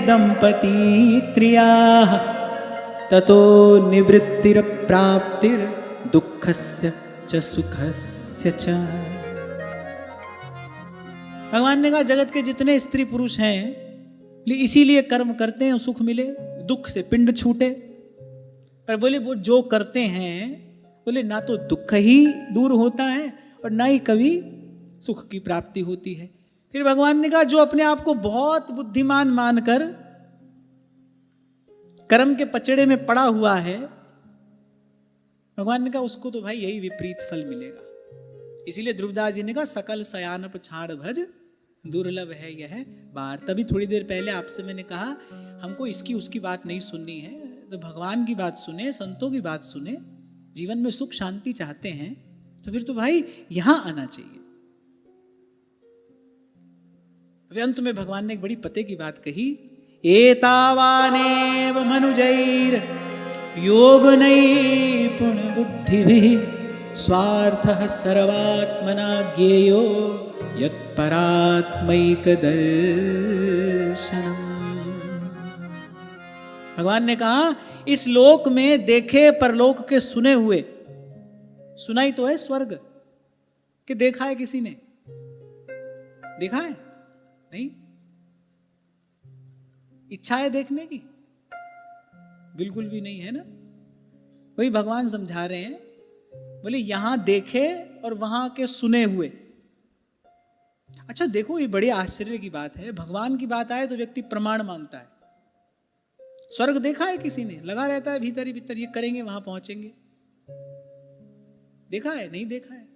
दंपती क्रियाः, ततो निवृत्तिर प्राप्तिर दुःखस्य च सुखस्य च। भगवान ने कहा जगत के जितने स्त्री पुरुष हैं इसीलिए कर्म करते हैं, सुख मिले, दुख से पिंड छूटे। पर बोले वो जो करते हैं बोले ना तो दुख ही दूर होता है और ना ही कभी सुख की प्राप्ति होती है। फिर भगवान ने कहा जो अपने आप को बहुत बुद्धिमान मानकर कर्म के पचड़े में पड़ा हुआ है, भगवान ने कहा उसको तो भाई यही विपरीत फल मिलेगा। इसीलिए ध्रुवदास जी ने कहा सकल सयानप छाड़ भज, दुर्लभ है यह बार। तभी थोड़ी देर पहले आपसे मैंने कहा हमको इसकी उसकी बात नहीं सुननी है, तो भगवान की बात सुने, संतों की बात सुने। जीवन में सुख शांति चाहते हैं तो फिर तो भाई यहां आना चाहिए। अंत में भगवान ने एक बड़ी पते की बात कही, एतावानेव मनुजैर योग नैपुण बुद्धिभिः स्वार्थः सर्वात्मना ज्ञेयो यत्परात्मैकदर्शनम्। भगवान ने कहा इस लोक में देखे परलोक के सुने हुए, सुना ही तो है स्वर्ग, कि देखा है किसी ने? देखा है? नहीं। इच्छा है देखने की? बिल्कुल भी नहीं है ना। वही भगवान समझा रहे हैं, बोले यहां देखे और वहां के सुने हुए। अच्छा देखो ये बड़े आश्चर्य की बात है, भगवान की बात आए तो व्यक्ति प्रमाण मांगता है। स्वर्ग देखा है किसी ने? लगा रहता है भीतर ही भीतर, ये करेंगे वहां पहुंचेंगे। देखा है? नहीं देखा है।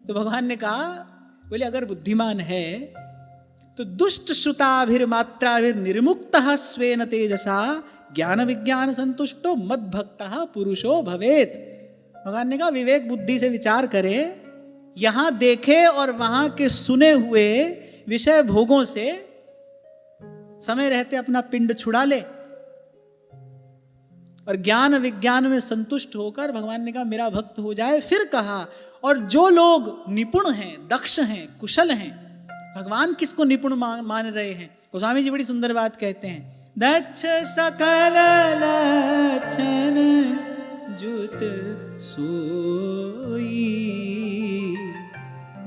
तो भगवान ने कहा बोले अगर बुद्धिमान है तो दुष्ट श्रुताभिर मात्राभिर निर्मुक्तः स्वेन तेजसा ज्ञान विज्ञान संतुष्टो मद भक्तः पुरुषो भवेत। भगवान ने कहा विवेक बुद्धि से विचार करे, यहां देखे और वहां के सुने हुए विषय भोगों से समय रहते अपना पिंड छुड़ा ले और ज्ञान विज्ञान में संतुष्ट होकर भगवान ने कहा मेरा भक्त हो जाए। फिर कहा और जो लोग निपुण हैं, दक्ष हैं, कुशल हैं, भगवान किसको निपुण मान रहे हैं? गोस्वामी जी बड़ी सुंदर बात कहते हैं, दक्ष सकल लक्षण जुत सोई,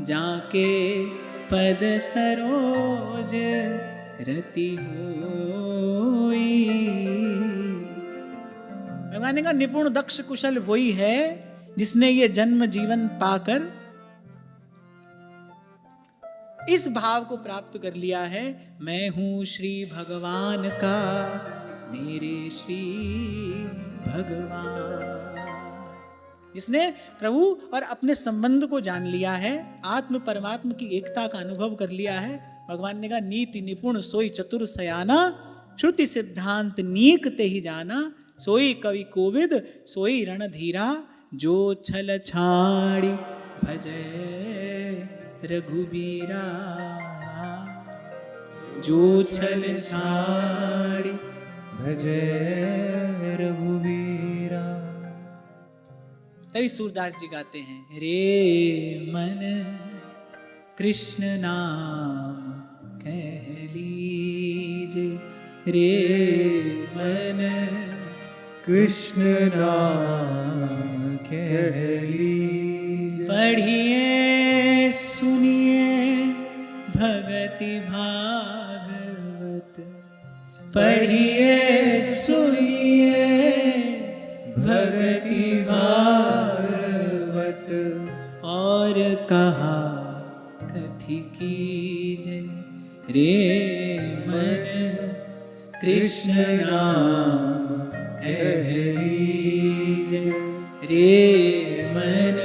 जाके पद सरोज रति होई। भगवान ने कहा निपुण दक्ष कुशल वही है जिसने ये जन्म जीवन पाकर इस भाव को प्राप्त कर लिया है, मैं हूं श्री भगवान का, मेरे श्री भगवान। जिसने प्रभु और अपने संबंध को जान लिया है, आत्म परमात्मा की एकता का अनुभव कर लिया है। भगवान ने कहा नीति निपुण सोई चतुर सयाना, श्रुति सिद्धांत नीक ते ही जाना, सोई कवि कोविद सोई रणधीरा, जो छल छाड़ी भजय रघुबीरा, जो छल छाड़ी भजय रघुवीरा। तभी सूरदास जी गाते हैं रे मन कृष्ण नाम कह लीजे, रे मन कृष्ण नाम कह लीजे, पढ़िए सुनिए भगति भागवत, पढ़िए सुनिए भगति भागवत, और कहा कथि कीजे, रे मन कृष्ण नाम कह लीजे, रे मन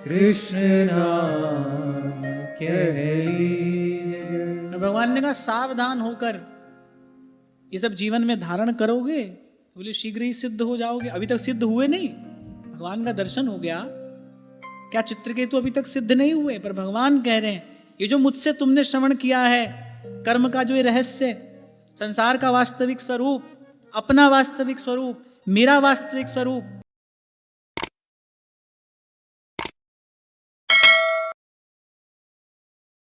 कृष्ण नाम कह लीजे। भगवान ने कहा सावधान होकर ये सब जीवन में धारण करोगे तो बोले शीघ्र ही सिद्ध हो जाओगे। अभी तक सिद्ध हुए नहीं, भगवान का दर्शन हो गया, क्या चित्रकेतु अभी तक सिद्ध नहीं हुए, पर भगवान कह रहे हैं ये जो मुझसे तुमने श्रवण किया है, कर्म का जो ये रहस्य, संसार का वास्तविक स्वरूप, अपना वास्तविक स्वरूप, मेरा वास्तविक स्वरूप,